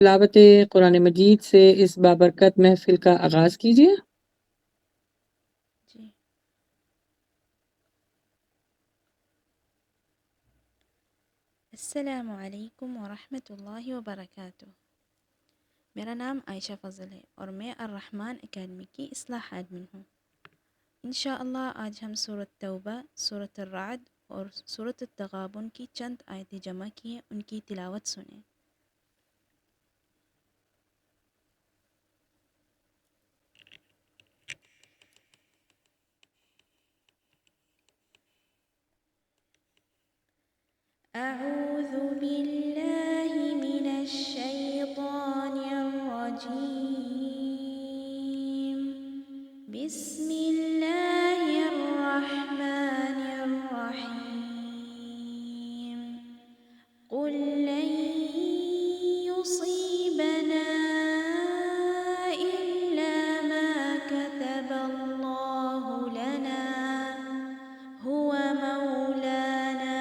تلاوت قرآن مجید سے اس بابرکت محفل کا آغاز کیجیے۔ جی السلام علیکم ورحمۃ اللہ وبرکاتہ۔ میرا نام عائشہ فضل ہے اور میں الرحمن اکیڈمی کی اصلاح ایڈمن ہوں۔ انشاءاللہ آج ہم سورۃ توبہ، سورۃ الرعد اور سورۃ التغابن کی چند آیتیں جمع کی ہیں، ان کی تلاوت سنیں۔ اعوذ باللہ من الشیطان الرجیم، بسم اللہ الرحمن الرحیم، قل لن يصيبنا إلا ما كتب الله لنا هو مولانا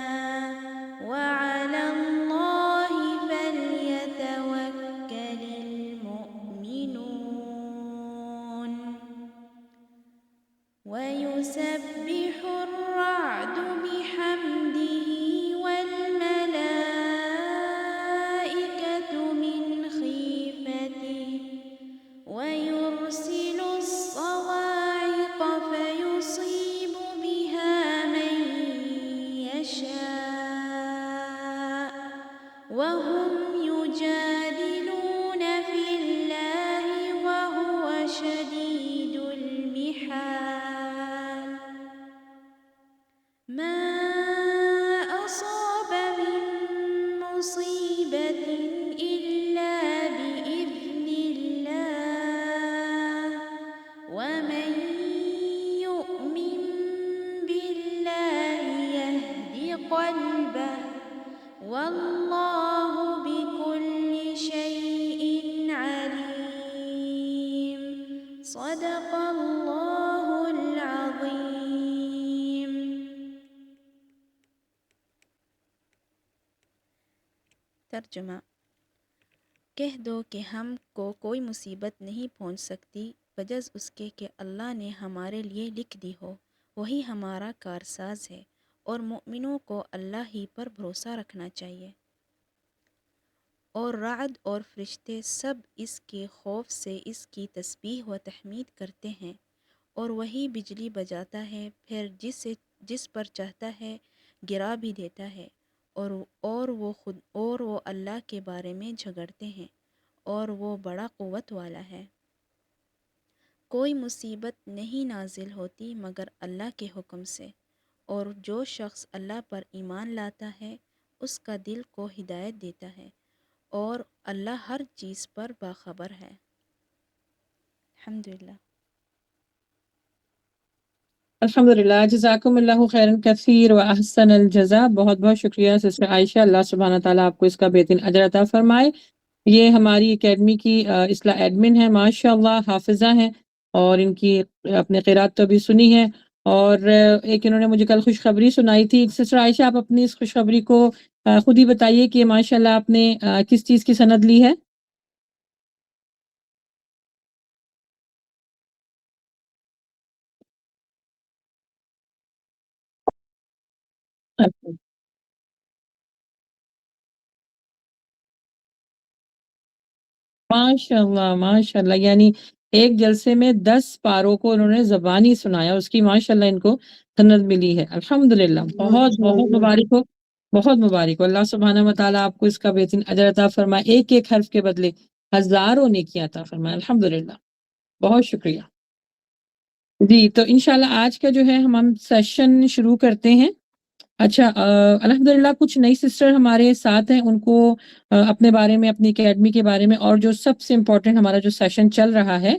وعلى الله فليتوكل المؤمنون، ويسبح الرعد بحمده والملائكة من خيفته، ويرسل الصواعق فيصيب بها من يشاء، وهم يجادلون في الله وهو شديد المحال، ما أصاب من مصيبة إلا بإذن الله، ومن يؤمن بالله يهد قلبه، والله بكل شيء عليم، صدق اللہ العظیم۔ ترجمہ: کہہ دو کہ ہم کو کوئی مصیبت نہیں پہنچ سکتی بجز اس کے کہ اللہ نے ہمارے لیے لکھ دی ہو، وہی ہمارا کارساز ہے، اور مومنوں کو اللہ ہی پر بھروسہ رکھنا چاہیے۔ اور رعد اور فرشتے سب اس کے خوف سے اس کی تسبیح و تحمید کرتے ہیں، اور وہی بجلی بجاتا ہے، پھر جس پر چاہتا ہے گرا بھی دیتا ہے، اور وہ اللہ کے بارے میں جھگڑتے ہیں، اور وہ بڑا قوت والا ہے۔ کوئی مصیبت نہیں نازل ہوتی مگر اللہ کے حکم سے، اور جو شخص اللہ پر ایمان لاتا ہے اس کا دل کو ہدایت دیتا ہے، اور اللہ ہر چیز پر باخبر ہے۔ الحمدللہ۔ الحمدللہ، جزاکم اللہ خیرا کثیر و احسن الجزا۔ بہت بہت شکریہ سسٹر عائشہ، اللہ سبحانہ تعالیٰ آپ کو اس کا بہترین اجر عطا فرمائے۔ یہ ہماری اکیڈمی کی اصلاح ایڈمن ہے، ماشاء اللہ حافظہ ہیں، اور ان کی اپنے قرات تو بھی سنی ہے، اور ایک انہوں نے مجھے کل خوشخبری سنائی تھی۔ سسٹر عائشہ، آپ اپنی اس خوشخبری کو خود ہی بتائیے کہ ماشاء اللہ آپ نے کس چیز کی سند لی ہے؟ اچھا، ماشاء اللہ ماشاء اللہ، یعنی ایک جلسے میں 10 پاروں کو انہوں نے زبانی سنایا، اس کی ماشاء اللہ ان کو سند ملی ہے۔ الحمدللہ، بہت بہت مبارک ہو، بہت مبارک ہو۔ اللہ سبحانہ و تعالیٰ آپ کو اس کا بہترین اجر عطا فرمائے، ایک ایک حرف کے بدلے ہزاروں نیکیاں عطا فرمائے۔ الحمدللہ، بہت شکریہ۔ جی، تو انشاءاللہ آج کا جو ہے ہم سیشن شروع کرتے ہیں۔ اچھا، الحمدللہ کچھ نئی سسٹر ہمارے ساتھ ہیں، ان کو اپنے بارے میں، اپنی اکیڈمی کے بارے میں، اور جو سب سے امپورٹنٹ ہمارا جو سیشن چل رہا ہے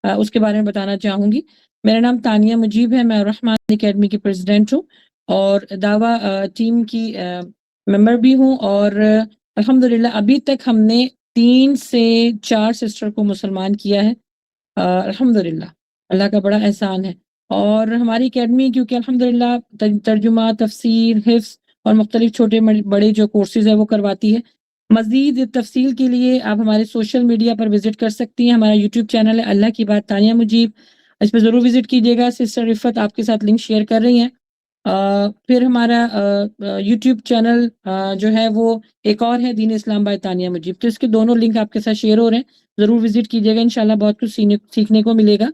اس کے بارے میں بتانا چاہوں گی۔ میرا نام تانیہ مجیب ہے، میں رحمان اکیڈمی کی پریزیڈنٹ ہوں، اور دعویٰ ٹیم کی ممبر بھی ہوں، اور الحمدللہ ابھی تک ہم نے 3 سے 4 سسٹر کو مسلمان کیا ہے، الحمدللہ اللہ کا بڑا احسان ہے۔ اور ہماری اکیڈمی کیونکہ الحمدللہ ترجمہ، تفسیر، حفظ اور مختلف چھوٹے بڑے جو کورسز ہیں وہ کرواتی ہے، مزید تفصیل کے لیے آپ ہمارے سوشل میڈیا پر وزٹ کر سکتی ہیں. ہمارا یوٹیوب چینل ہے اللہ کی بات تانیہ مجیب، اس پہ ضرور وزٹ کیجیے گا. سسٹر رفت آپ کے ساتھ لنک شیئر کر رہی ہیں. پھر ہمارا یوٹیوب چینل جو ہے وہ ایک اور ہے دین اسلام بائی تانیہ مجیب، تو اس کے دونوں لنک آپ کے ساتھ شیئر ہو رہے ہیں، ضرور وزٹ کیجیے گا. انشاءاللہ بہت کچھ سیکھنے کو ملے گا.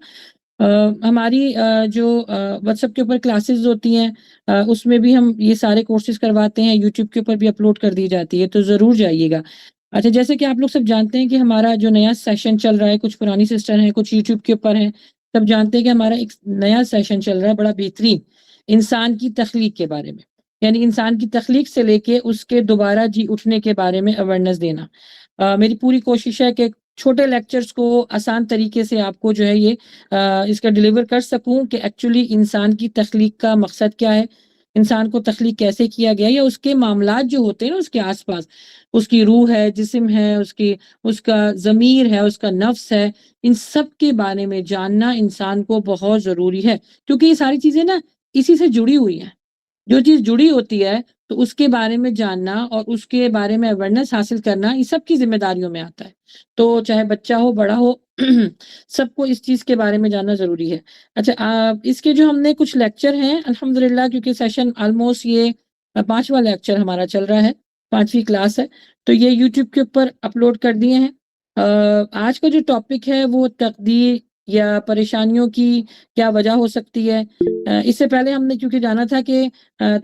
ہماری جو واٹس ایپ کے اوپر کلاسز ہوتی ہیں اس میں بھی ہم یہ سارے کورسز کرواتے ہیں، یوٹیوب کے اوپر بھی اپلوڈ کر دی جاتی ہے، تو ضرور جائیے گا. اچھا، جیسے کہ آپ لوگ سب جانتے ہیں کہ ہمارا جو نیا سیشن چل رہا ہے، کچھ پرانی سسٹر ہیں، کچھ یوٹیوب کے اوپر ہیں، سب جانتے ہیں کہ ہمارا ایک نیا سیشن چل رہا ہے بڑا بہترین، انسان کی تخلیق کے بارے میں، یعنی انسان کی تخلیق سے لے کے اس کے دوبارہ جی اٹھنے کے بارے میں اویئرنیس دینا. میری پوری کوشش ہے کہ چھوٹے لیکچرز کو آسان طریقے سے آپ کو جو ہے یہ اس کا ڈیلیور کر سکوں کہ ایکچولی انسان کی تخلیق کا مقصد کیا ہے، انسان کو تخلیق کیسے کیا گیا، یا اس کے معاملات جو ہوتے ہیں نا اس کے آس پاس، اس کی روح ہے، جسم ہے، اس کا ضمیر ہے، اس کا نفس ہے، ان سب کے بارے میں جاننا انسان کو بہت ضروری ہے، کیونکہ یہ ساری چیزیں نا اسی سے جڑی ہوئی ہیں. جو چیز جڑی ہوتی ہے تو اس کے بارے میں جاننا اور اس کے بارے میں اویئرنیس حاصل کرنا یہ سب کی ذمہ داریوں میں آتا ہے. تو چاہے بچہ ہو بڑا ہو سب کو اس چیز کے بارے میں جاننا ضروری ہے. اچھا، اس کے جو ہم نے کچھ لیکچر ہیں الحمدللہ، کیونکہ سیشن آلموسٹ یہ 5واں لیکچر ہمارا چل رہا ہے، 5ویں کلاس ہے، تو یہ یوٹیوب کے اوپر اپلوڈ کر دیے ہیں. آج کا جو ٹاپک ہے وہ تقدیر یا پریشانیوں کی کیا وجہ ہو سکتی ہے. اس سے پہلے ہم نے کیونکہ جانا تھا کہ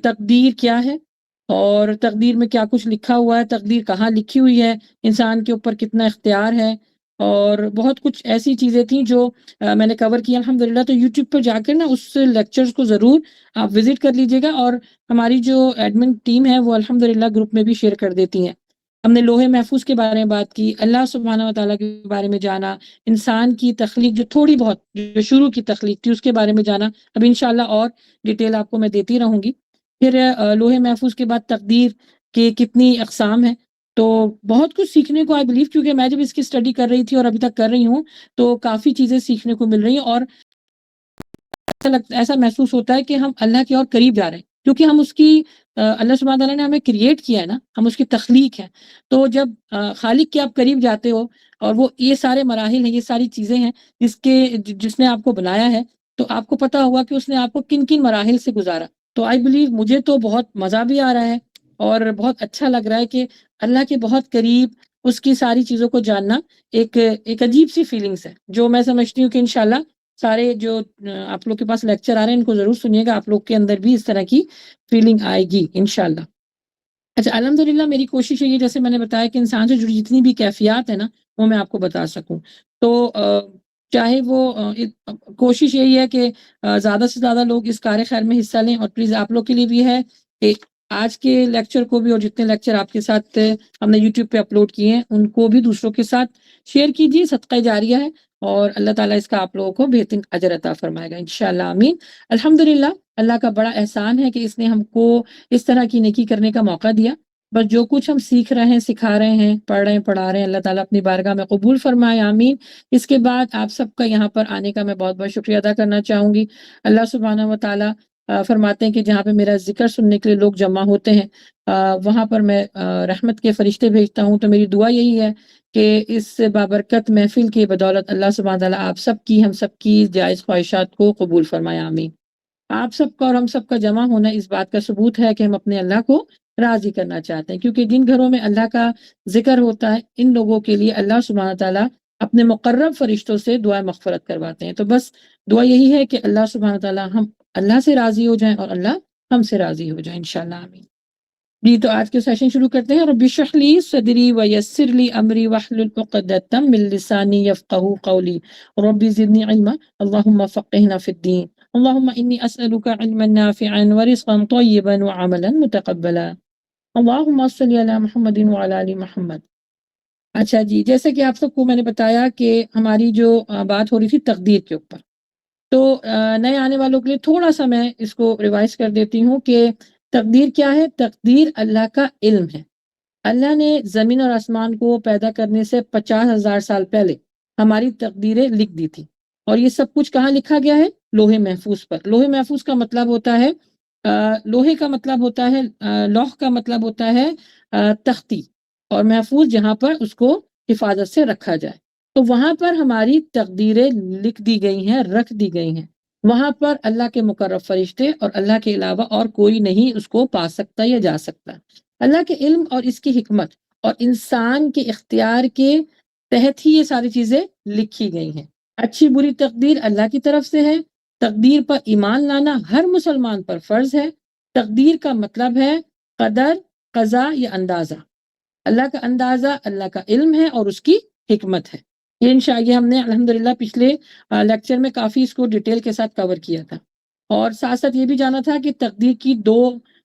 تقدیر کیا ہے اور تقدیر میں کیا کچھ لکھا ہوا ہے، تقدیر کہاں لکھی ہوئی ہے، انسان کے اوپر کتنا اختیار ہے، اور بہت کچھ ایسی چیزیں تھیں جو میں نے کور کی الحمدللہ. تو یوٹیوب پر جا کر نا اس لیکچرز کو ضرور آپ وزٹ کر لیجیے گا، اور ہماری جو ایڈمن ٹیم ہے وہ الحمدللہ گروپ میں بھی شیئر کر دیتی ہیں. ہم نے لوح محفوظ کے بارے میں بات کی، اللہ سبحانہ و تعالیٰ کے بارے میں جانا، انسان کی تخلیق جو تھوڑی بہت جو شروع کی تخلیق تھی اس کے بارے میں جانا. اب انشاءاللہ اور ڈیٹیل آپ کو میں دیتی رہوں گی. پھر لوح محفوظ کے بعد تقدیر کے کتنی اقسام ہیں، تو بہت کچھ سیکھنے کو آئی بلیو، کیونکہ میں جب اس کی اسٹڈی کر رہی تھی اور ابھی تک کر رہی ہوں تو کافی چیزیں سیکھنے کو مل رہی ہیں، اور ایسا محسوس ہوتا ہے کہ ہم اللہ کے اور قریب جا رہے ہیں، کیونکہ ہم اس کی اللہ سبحانہ تعالیٰ نے ہمیں کریٹ کیا ہے نا، ہم اس کی تخلیق ہیں. تو جب خالق کے آپ قریب جاتے ہو اور وہ یہ سارے مراحل ہیں، یہ ساری چیزیں ہیں جس نے آپ کو بنایا ہے، تو آپ کو پتا ہوگا کہ اس نے آپ کو کن کن مراحل سے گزارا. تو آئی بلیو مجھے تو بہت مزہ بھی آ رہا ہے اور بہت اچھا لگ رہا ہے کہ اللہ کے بہت قریب اس کی ساری چیزوں کو جاننا ایک عجیب سی فیلنگس ہے، جو میں سمجھتی ہوں کہ انشاءاللہ سارے جو آپ لوگ کے پاس لیکچر آ رہے ہیں ان کو ضرور سنیے گا، آپ لوگ کے اندر بھی اس طرح کی فیلنگ آئے گی انشاءاللہ. اچھا، الحمدللہ میری کوشش ہے یہ، جیسے میں نے بتایا کہ انسان سے جڑی جتنی بھی کیفیات ہیں نا وہ میں آپ کو بتا سکوں. تو چاہے وہ کوشش یہی ہے کہ زیادہ سے زیادہ لوگ اس کار خیر میں حصہ لیں، اور پلیز آپ لوگ کے لیے بھی ہے کہ آج کے لیکچر کو بھی اور جتنے لیکچر آپ کے ساتھ ہم نے یوٹیوب پہ اپلوڈ کیے ہیں ان کو بھی دوسروں کے ساتھ شیئر کیجیے، صدقہ جاریہ ہے، اور اللہ تعالیٰ اس کا آپ لوگوں کو بہترین اجر عطا فرمائے گا انشاءاللہ، آمین. الحمدللہ اللہ کا بڑا احسان ہے کہ اس نے ہم کو اس طرح کی نیکی کرنے کا موقع دیا. بس جو کچھ ہم سیکھ رہے ہیں، سکھا رہے ہیں، پڑھ رہے ہیں، پڑھا رہے ہیں، اللہ تعالیٰ اپنی بارگاہ میں قبول فرمائے، آمین. اس کے بعد آپ سب کا یہاں پر آنے کا میں بہت بہت شکریہ ادا کرنا چاہوں گی. اللہ سبحانہ و تعالیٰ فرماتے ہیں کہ جہاں پہ میرا ذکر سننے کے لیے لوگ جمع ہوتے ہیں وہاں پر میں رحمت کے فرشتے بھیجتا ہوں. تو میری دعا یہی ہے کہ اس بابرکت محفل کی بدولت اللہ سبحانہ تعالیٰ آپ سب کی، ہم سب کی جائز خواہشات کو قبول فرمائے، آمین. آپ سب کا اور ہم سب کا جمع ہونا اس بات کا ثبوت ہے کہ ہم اپنے اللہ کو راضی کرنا چاہتے ہیں، کیونکہ جن گھروں میں اللہ کا ذکر ہوتا ہے ان لوگوں کے لیے اللہ سبحانہ تعالیٰ اپنے مقرب فرشتوں سے دعا مغفرت کرواتے ہیں. تو بس دعا یہی ہے کہ اللہ سبحانہ تعالیٰ ہم اللہ سے راضی ہو جائیں اور اللہ ہم سے راضی ہو جائیں انشاءاللہ، آمین. جی، تو آج کے سیشن شروع کرتے ہیں. رب اشرح لی صدری ویسر لی امری واحلل عقدۃ من لسانی یفقہوا قولی رب زدنی علما اللہم فقہنا فی الدین اللہم انی اسألک علما نافعا ورزقا طیبا وعملا متقبلا اللہم صلی علی محمد وعلی آل محمد. اچھا جی، جیسے کہ آپ سب کو میں نے بتایا کہ ہماری جو بات ہو رہی تھی تقدیر کے اوپر، تو نئے آنے والوں کے لیے تھوڑا سا میں اس کو ریوائز کر دیتی ہوں کہ تقدیر کیا ہے. تقدیر اللہ کا علم ہے. اللہ نے زمین اور آسمان کو پیدا کرنے سے 50,000 سال پہلے ہماری تقدیریں لکھ دی تھی، اور یہ سب کچھ کہاں لکھا گیا ہے؟ لوح محفوظ پر. لوح محفوظ کا مطلب ہوتا ہے لوہے کا مطلب ہوتا ہے لوح کا مطلب ہوتا ہے تختی، اور محفوظ جہاں پر اس کو حفاظت سے رکھا جائے. تو وہاں پر ہماری تقدیریں لکھ دی گئی ہیں، رکھ دی گئی ہیں. وہاں پر اللہ کے مقرب فرشتے اور اللہ کے علاوہ اور کوئی نہیں اس کو پا سکتا یا جا سکتا. اللہ کے علم اور اس کی حکمت اور انسان کے اختیار کے تحت ہی یہ ساری چیزیں لکھی گئی ہیں. اچھی بری تقدیر اللہ کی طرف سے ہے. تقدیر پر ایمان لانا ہر مسلمان پر فرض ہے. تقدیر کا مطلب ہے قدر، قضا یا اندازہ. اللہ کا اندازہ اللہ کا علم ہے اور اس کی حکمت ہے. یہ انشاءاللہ ہم نے الحمدللہ پچھلے لیکچر میں کافی اس کو ڈیٹیل کے ساتھ کور کیا تھا. اور ساتھ ساتھ یہ بھی جانا تھا کہ تقدیر کی دو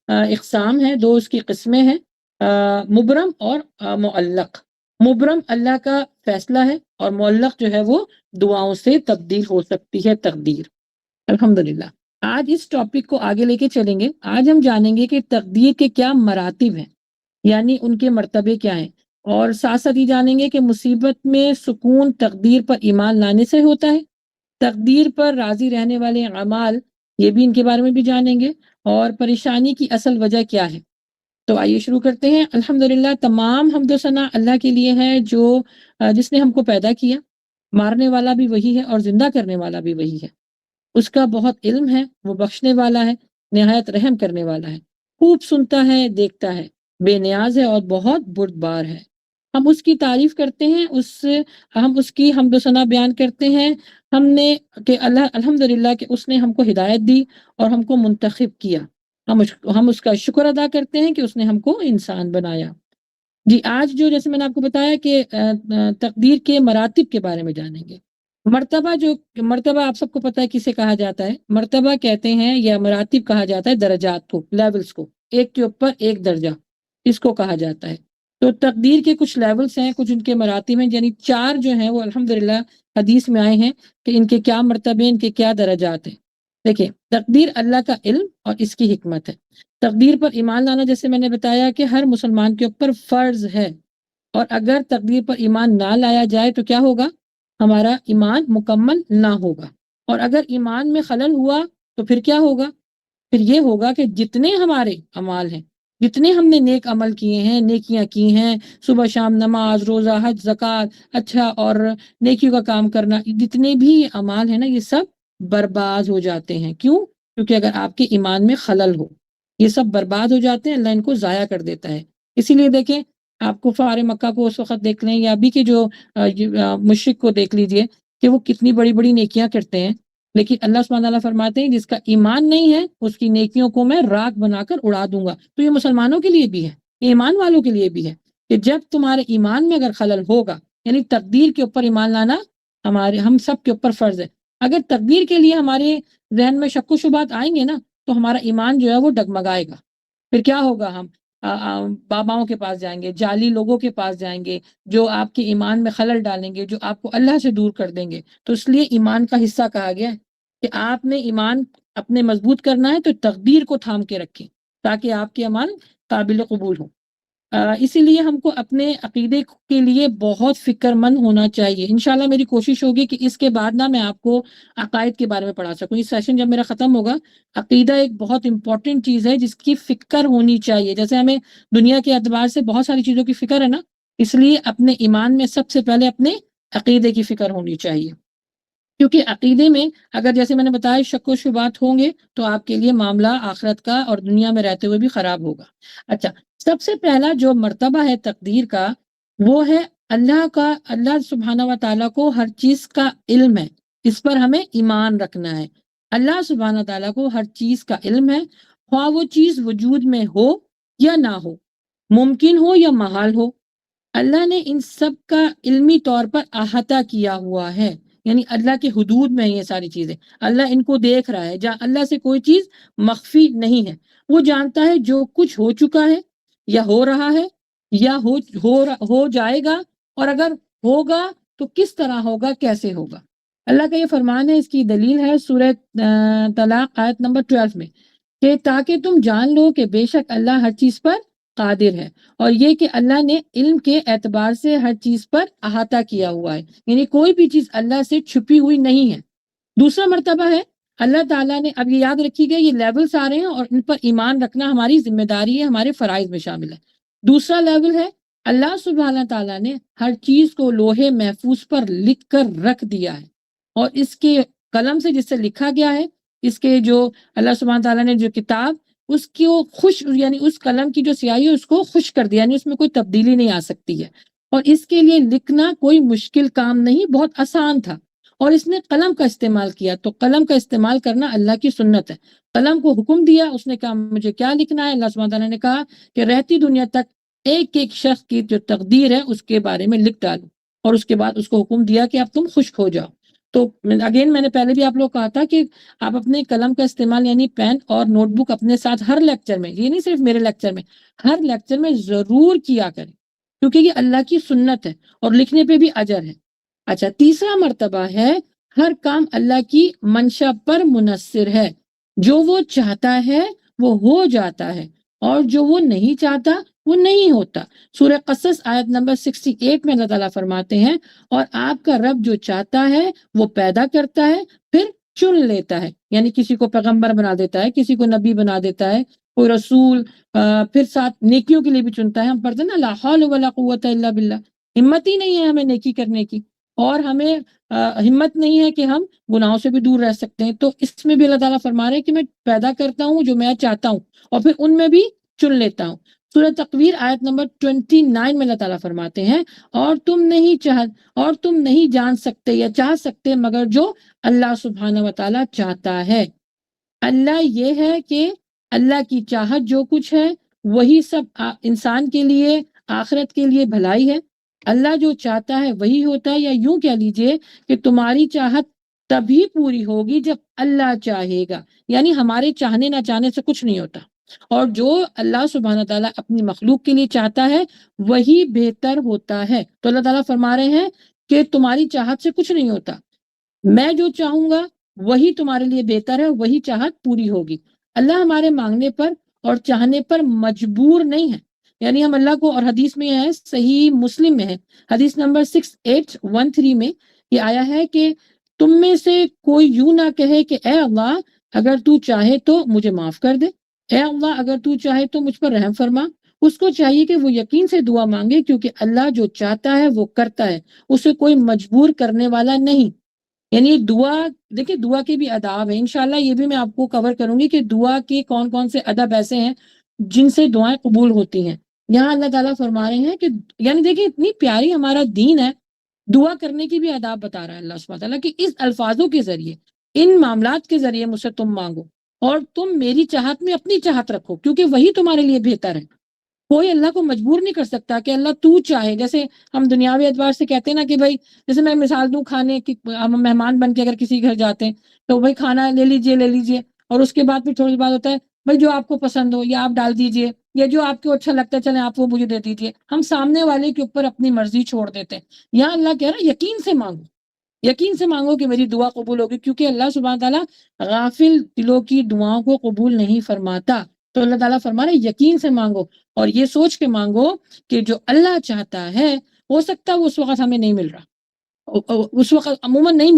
اقسام ہیں، دو اس کی قسمیں ہیں، مبرم اور معلق. مبرم اللہ کا فیصلہ ہے اور معلق جو ہے وہ دعاؤں سے تبدیل ہو سکتی ہے تقدیر. الحمدللہ آج اس ٹاپک کو آگے لے کے چلیں گے. آج ہم جانیں گے کہ تقدیر کے کیا مراتب ہیں، یعنی ان کے مرتبے کیا ہیں، اور ساتھ ساتھ یہ جانیں گے کہ مصیبت میں سکون تقدیر پر ایمان لانے سے ہوتا ہے. تقدیر پر راضی رہنے والے اعمال، یہ بھی ان کے بارے میں بھی جانیں گے، اور پریشانی کی اصل وجہ کیا ہے. تو آئیے شروع کرتے ہیں. الحمدللہ تمام حمد و ثنا اللہ کے لیے ہے جو جس نے ہم کو پیدا کیا. مارنے والا بھی وہی ہے اور زندہ کرنے والا بھی وہی ہے. اس کا بہت علم ہے، وہ بخشنے والا ہے، نہایت رحم کرنے والا ہے، خوب سنتا ہے، دیکھتا ہے، بے نیاز ہے اور بہت بردبار ہے. ہم اس کی تعریف کرتے ہیں، ہم اس کی حمد و ثنا بیان کرتے ہیں. ہم نے کہ اللہ الحمدللہ کہ اس نے ہم کو ہدایت دی اور ہم کو منتخب کیا. ہم اس کا شکر ادا کرتے ہیں کہ اس نے ہم کو انسان بنایا. جی آج جو جیسے میں نے آپ کو بتایا کہ تقدیر کے مراتب کے بارے میں جانیں گے. مرتبہ آپ سب کو پتہ ہے کسے کہا جاتا ہے. مرتبہ کہتے ہیں یا مراتب کہا جاتا ہے درجات کو، لیولز کو، ایک کے اوپر ایک درجہ، اس کو کہا جاتا ہے. تو تقدیر کے کچھ لیولز ہیں، کچھ ان کے مراتب ہیں، یعنی 4 جو ہیں وہ الحمدللہ حدیث میں آئے ہیں کہ ان کے کیا مرتبے، ان کے کیا درجات ہیں. دیکھیں تقدیر اللہ کا علم اور اس کی حکمت ہے. تقدیر پر ایمان لانا جیسے میں نے بتایا کہ ہر مسلمان کے اوپر فرض ہے، اور اگر تقدیر پر ایمان نہ لایا جائے تو کیا ہوگا؟ ہمارا ایمان مکمل نہ ہوگا. اور اگر ایمان میں خلل ہوا تو پھر کیا ہوگا؟ پھر یہ ہوگا کہ جتنے ہمارے اعمال ہیں، جتنے ہم نے نیک عمل کیے ہیں، نیکیاں کی ہیں، صبح شام نماز، روزہ، حج، زکوٰۃ، اچھا اور نیکیوں کا کام کرنا، جتنے بھی اعمال ہیں نا یہ سب برباد ہو جاتے ہیں. کیوں؟ کیونکہ اگر آپ کے ایمان میں خلل ہو یہ سب برباد ہو جاتے ہیں، اللہ ان کو ضائع کر دیتا ہے. اسی لیے دیکھیں آپ کفار مکہ کو اس وقت دیکھ لیں یا ابھی کے جو مشرک کو دیکھ لیجئے کہ وہ کتنی بڑی بڑی نیکیاں کرتے ہیں، لیکن اللہ سبحانہ تعالیٰ فرماتے ہیں جس کا ایمان نہیں ہے اس کی نیکیوں کو میں راکھ بنا کر اڑا دوں گا. تو یہ مسلمانوں کے لیے بھی ہے، یہ ایمان والوں کے لیے بھی ہے کہ جب تمہارے ایمان میں اگر خلل ہوگا، یعنی تقدیر کے اوپر ایمان لانا ہم سب کے اوپر فرض ہے. اگر تقدیر کے لیے ہمارے ذہن میں شک و شبہات آئیں گے نا تو ہمارا ایمان جو ہے وہ ڈگمگائے گا. پھر کیا ہوگا؟ ہم باباؤں کے پاس جائیں گے، جعلی لوگوں کے پاس جائیں گے جو آپ کے ایمان میں خلل ڈالیں گے، جو آپ کو اللہ سے دور کر دیں گے. تو اس لیے ایمان کا حصہ کہا گیا ہے کہ آپ نے ایمان اپنے مضبوط کرنا ہے تو تقدیر کو تھام کے رکھیں تاکہ آپ کے اعمال قابل قبول ہوں. اسی لیے ہم کو اپنے عقیدے کے لیے بہت فکر مند ہونا چاہیے. انشاءاللہ میری کوشش ہوگی کہ اس کے بعد نا میں آپ کو عقائد کے بارے میں پڑھا سکوں. یہ سیشن جب میرا ختم ہوگا، عقیدہ ایک بہت امپورٹنٹ چیز ہے جس کی فکر ہونی چاہیے. جیسے ہمیں دنیا کے اعتبار سے بہت ساری چیزوں کی فکر ہے نا، اس لیے اپنے ایمان میں سب سے پہلے اپنے عقیدے کی فکر ہونی چاہیے. کیونکہ عقیدے میں اگر جیسے میں نے بتایا شک و شبہات ہوں گے تو آپ کے لیے معاملہ آخرت کا اور دنیا میں رہتے ہوئے بھی خراب ہوگا. اچھا سب سے پہلا جو مرتبہ ہے تقدیر کا وہ ہے اللہ سبحانہ و تعالیٰ کو ہر چیز کا علم ہے، اس پر ہمیں ایمان رکھنا ہے. اللہ سبحانہ تعالیٰ کو ہر چیز کا علم ہے، خواہ وہ چیز وجود میں ہو یا نہ ہو، ممکن ہو یا محال ہو. اللہ نے ان سب کا علمی طور پر احاطہ کیا ہوا ہے، یعنی اللہ کے حدود میں یہ ساری چیزیں، اللہ ان کو دیکھ رہا ہے. اللہ سے کوئی چیز مخفی نہیں ہے. وہ جانتا ہے جو کچھ ہو چکا ہے یا ہو رہا ہے یا ہو جائے گا، اور اگر ہوگا تو کس طرح ہوگا، کیسے ہوگا. اللہ کا یہ فرمان ہے، اس کی دلیل ہے سورہ طلاق آیت نمبر 12 میں کہ تاکہ تم جان لو کہ بے شک اللہ ہر چیز پر قادر ہے، اور یہ کہ اللہ نے علم کے اعتبار سے ہر چیز پر احاطہ کیا ہوا ہے، یعنی کوئی بھی چیز اللہ سے چھپی ہوئی نہیں ہے. دوسرا مرتبہ ہے اللہ تعالیٰ نے، اب یہ یاد رکھی گئے یہ لیولز آ رہے ہیں اور ان پر ایمان رکھنا ہماری ذمہ داری ہے، ہمارے فرائض میں شامل ہے. دوسرا لیول ہے اللہ سبحانہ تعالیٰ نے ہر چیز کو لوہے محفوظ پر لکھ کر رکھ دیا ہے، اور اس کے قلم سے جس سے لکھا گیا ہے، اس کے جو اللہ سبحانہ تعالیٰ نے جو کتاب، اس کی وہ یعنی اس قلم کی جو سیاہی ہے اس کو خشک کر دیا، یعنی اس میں کوئی تبدیلی نہیں آ سکتی ہے، اور اس کے لیے لکھنا کوئی مشکل کام نہیں، بہت آسان تھا، اور اس نے قلم کا استعمال کیا۔ تو قلم کا استعمال کرنا اللہ کی سنت ہے۔ قلم کو حکم دیا، اس نے کہا مجھے کیا لکھنا ہے، اللہ سبحانہ تعالیٰ نے کہا کہ رہتی دنیا تک ایک ایک شخص کی جو تقدیر ہے اس کے بارے میں لکھ ڈالو، اور اس کے بعد اس کو حکم دیا کہ اب تم خشک ہو جاؤ۔ تو اگین میں نے پہلے بھی آپ لوگ کہا تھا کہ آپ اپنے قلم کا استعمال یعنی پین اور نوٹ بک اپنے ساتھ ہر لیکچر میں، یہ نہیں صرف میرے لیکچر میں، ہر لیکچر میں ضرور کیا کریں، کیونکہ یہ اللہ کی سنت ہے اور لکھنے پہ بھی اجر ہے۔ اچھا، تیسرا مرتبہ ہے ہر کام اللہ کی منشا پر منحصر ہے، جو وہ چاہتا ہے وہ ہو جاتا ہے، اور جو وہ نہیں چاہتا وہ نہیں ہوتا۔ سورہ قصص آیت نمبر 68 میں اللہ تعالیٰ فرماتے ہیں، اور آپ کا رب جو چاہتا ہے وہ پیدا کرتا ہے پھر چن لیتا ہے، یعنی کسی کو پیغمبر بنا دیتا ہے، کسی کو نبی بنا دیتا ہے، کوئی رسول، پھر ساتھ نیکیوں کے لیے بھی چنتا ہے۔ ہم پڑھتے ہیں نا لا حول ولا قوت الا باللہ، ہمت ہی نہیں ہے ہمیں نیکی کرنے کی، اور ہمیں ہمت نہیں ہے کہ ہم گناہوں سے بھی دور رہ سکتے ہیں۔ تو اس میں بھی اللہ تعالیٰ فرما رہے ہیں کہ میں پیدا کرتا ہوں جو میں چاہتا ہوں، اور پھر ان میں بھی چن لیتا ہوں۔ سورہ تکویر آیت نمبر 29 میں اللہ تعالیٰ فرماتے ہیں، اور تم نہیں جان سکتے یا چاہ سکتے مگر جو اللہ سبحانہ و تعالیٰ چاہتا ہے۔ اللہ یہ ہے کہ اللہ کی چاہت جو کچھ ہے وہی سب انسان کے لیے آخرت کے لیے بھلائی ہے۔ اللہ جو چاہتا ہے وہی ہوتا ہے، یا یوں کہہ لیجئے کہ تمہاری چاہت تبھی پوری ہوگی جب اللہ چاہے گا، یعنی ہمارے چاہنے نہ چاہنے سے کچھ نہیں ہوتا، اور جو اللہ سبحانہ تعالیٰ اپنی مخلوق کے لیے چاہتا ہے وہی بہتر ہوتا ہے۔ تو اللہ تعالیٰ فرما رہے ہیں کہ تمہاری چاہت سے کچھ نہیں ہوتا، میں جو چاہوں گا وہی تمہارے لیے بہتر ہے، وہی چاہت پوری ہوگی۔ اللہ ہمارے مانگنے پر اور چاہنے پر مجبور نہیں ہے، یعنی ہم اللہ کو، اور حدیث میں ہے، صحیح مسلم میں ہے، حدیث نمبر 6813 میں یہ آیا ہے کہ تم میں سے کوئی یوں نہ کہے کہ اے اللہ اگر تو چاہے تو مجھے معاف کر دے، اے اللہ اگر تو چاہے تو مجھ پر رحم فرما۔ اس کو چاہیے کہ وہ یقین سے دعا مانگے، کیونکہ اللہ جو چاہتا ہے وہ کرتا ہے، اسے کوئی مجبور کرنے والا نہیں۔ یعنی دعا، دیکھیں دعا کے بھی آداب ہیں، انشاءاللہ یہ بھی میں آپ کو کور کروں گی کہ دعا کے کون کون سے ادب ایسے ہیں جن سے دعائیں قبول ہوتی ہیں۔ یہاں اللہ تعالیٰ فرما رہے ہیں کہ یعنی دیکھیں اتنی پیاری ہمارا دین ہے، دعا کرنے کی بھی آداب بتا رہا ہے اللہ سبحانہ تعالیٰ کہ اس الفاظوں کے ذریعے، ان معاملات کے ذریعے مجھ سے تم مانگو، اور تم میری چاہت میں اپنی چاہت رکھو، کیونکہ وہی تمہارے لیے بہتر ہے۔ کوئی اللہ کو مجبور نہیں کر سکتا کہ اللہ تو چاہے، جیسے ہم دنیاوی اعتبار سے کہتے ہیں نا کہ بھائی، جیسے میں مثال دوں، کھانے کی، ہم مہمان بن کے اگر کسی گھر جاتے ہیں تو بھائی کھانا لے لیجئے، اور اس کے بعد پھر تھوڑی بات ہوتا ہے بھائی جو آپ کو پسند ہو یا آپ ڈال دیجئے، یا جو آپ کو اچھا لگتا ہے چلیں آپ وہ مجھے دے دیجئے، ہم سامنے والے کے اوپر اپنی مرضی چھوڑ دیتے ہیں۔ یہاں اللہ کہہ رہا ہے یقین سے مانگو، یقین سے مانگو کہ میری دعا قبول ہوگی، کیونکہ اللہ سبحانہ تعالیٰ غافل دلوں کی دعاؤں کو قبول نہیں فرماتا۔ تو اللہ تعالیٰ فرما رہے یقین سے مانگو، اور یہ سوچ کے مانگو کہ جو اللہ چاہتا ہے، ہو سکتا ہے وہ اس وقت ہمیں نہیں مل رہا، اس وقت عموماً نہیں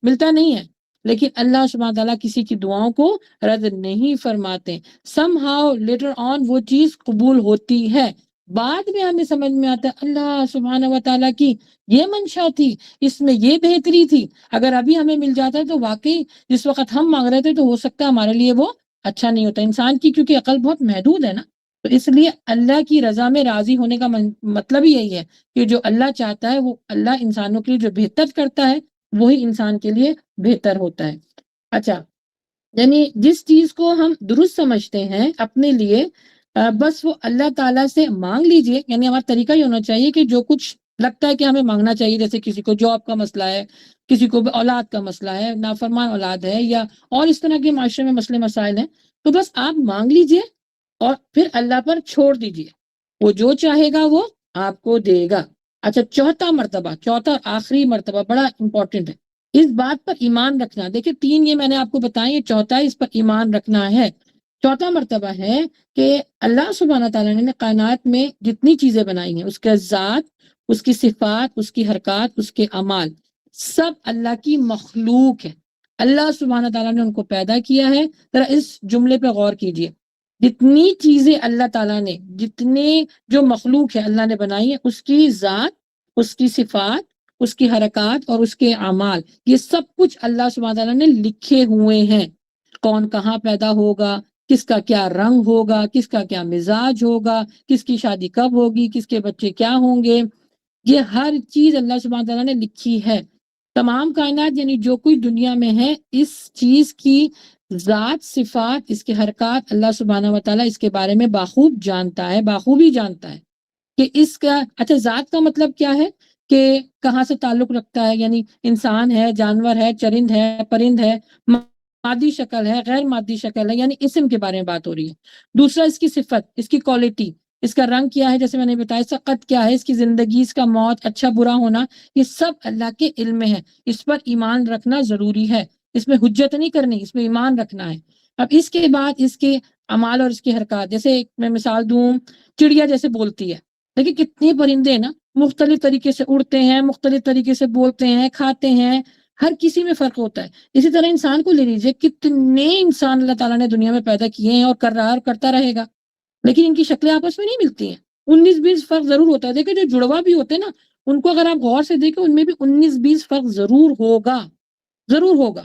ملتا نہیں ہے، لیکن اللہ سبحانہ تعالیٰ کسی کی دعاؤں کو رد نہیں فرماتے۔ somehow later on وہ چیز قبول ہوتی ہے، بعد میں ہمیں سمجھ میں آتا ہے اللہ سبحانہ و تعالیٰ کی یہ منشا تھی، اس میں یہ بہتری تھی، اگر ابھی ہمیں مل جاتا ہے تو واقعی جس وقت ہم مانگ رہے تھے تو ہو سکتا ہے ہمارے لیے وہ اچھا نہیں ہوتا۔ انسان کی کیونکہ عقل بہت محدود ہے نا، تو اس لیے اللہ کی رضا میں راضی ہونے کا مطلب ہی یہی ہے کہ جو اللہ چاہتا ہے وہ اللہ انسانوں کے لیے جو بہتر کرتا ہے وہی انسان کے لیے بہتر ہوتا ہے۔ اچھا، یعنی جس چیز کو ہم درست سمجھتے ہیں اپنے لیے، بس وہ اللہ تعالیٰ سے مانگ لیجئے، یعنی ہمارا طریقہ یہ ہونا چاہیے کہ جو کچھ لگتا ہے کہ ہمیں مانگنا چاہیے، جیسے کسی کو جاب کا مسئلہ ہے، کسی کو اولاد کا مسئلہ ہے، نافرمان اولاد ہے، یا اور اس طرح کے معاشرے میں مسئلے مسائل ہیں، تو بس آپ مانگ لیجئے اور پھر اللہ پر چھوڑ دیجئے، وہ جو چاہے گا وہ آپ کو دے گا۔ اچھا، چوتھا اور آخری مرتبہ بڑا امپورٹنٹ ہے، اس بات پر ایمان رکھنا۔ دیکھیں 3 یہ میں نے آپ کو بتایا، یہ چوتھا ہے، اس پر ایمان رکھنا ہے۔ چوتھا مرتبہ ہے کہ اللہ سبحانہ تعالیٰ نے کائنات میں جتنی چیزیں بنائی ہیں، اس کے ذات، اس کی صفات، اس کی حرکات، اس کے اعمال، سب اللہ کی مخلوق ہے۔ اللہ سبحانہ تعالیٰ نے ان کو پیدا کیا ہے۔ ذرا اس جملے پہ غور کیجئے، جتنی چیزیں اللہ تعالیٰ نے، جتنے جو مخلوق ہے اللہ نے بنائی ہے، اس کی ذات، اس کی صفات، اس کی حرکات اور اس کے اعمال، یہ سب کچھ اللہ سبحانہ تعالیٰ نے لکھے ہوئے ہیں۔ کون کہاں پیدا ہوگا، کس کا کیا رنگ ہوگا، کس کا کیا مزاج ہوگا، کس کی شادی کب ہوگی، کس کے بچے کیا ہوں گے، یہ ہر چیز اللہ سبحانہ تعالیٰ نے لکھی ہے۔ تمام کائنات یعنی جو کچھ دنیا میں ہے، اس چیز کی ذات، صفات، اس کے حرکات اللہ سبحانہ و تعالیٰ اس کے بارے میں باخوب جانتا ہے، باخوبی جانتا ہے کہ اس کا اچھا ذات کا مطلب کیا ہے کہ کہاں سے تعلق رکھتا ہے، یعنی انسان ہے، جانور ہے، چرند ہے، پرند ہے، مادی شکل ہے، غیر مادی شکل ہے، یعنی اسم کے بارے میں بات ہو رہی ہے۔ دوسرا اس کی صفت، اس کی کوالٹی، اس کا رنگ کیا ہے، جیسے میں نے بتایا، اس کا قد کیا ہے، اس کی زندگی، اس کا موت، اچھا برا ہونا، یہ سب اللہ کے علم میں ہے۔ اس پر ایمان رکھنا ضروری ہے، اس میں حجت نہیں کرنی، اس میں ایمان رکھنا ہے۔ اب اس کے بعد اس کے اعمال اور اس کی حرکات، جیسے میں مثال دوں، چڑیا جیسے بولتی ہے، دیکھیں کتنے پرندے نا مختلف طریقے سے اڑتے ہیں، مختلف طریقے سے بولتے ہیں، کھاتے ہیں، ہر کسی میں فرق ہوتا ہے۔ اسی طرح انسان کو لے لیجئے، کتنے انسان اللہ تعالیٰ نے دنیا میں پیدا کیے ہیں اور کر رہا ہے اور کرتا رہے گا، لیکن ان کی شکلیں آپس میں نہیں ملتی ہیں۔ 19-20 فرق ضرور ہوتا ہے۔ دیکھیں جو جڑوا بھی ہوتے ہیں نا، ان کو اگر آپ غور سے دیکھیں، ان میں بھی 19-20 فرق ضرور ہوگا، ضرور ہوگا۔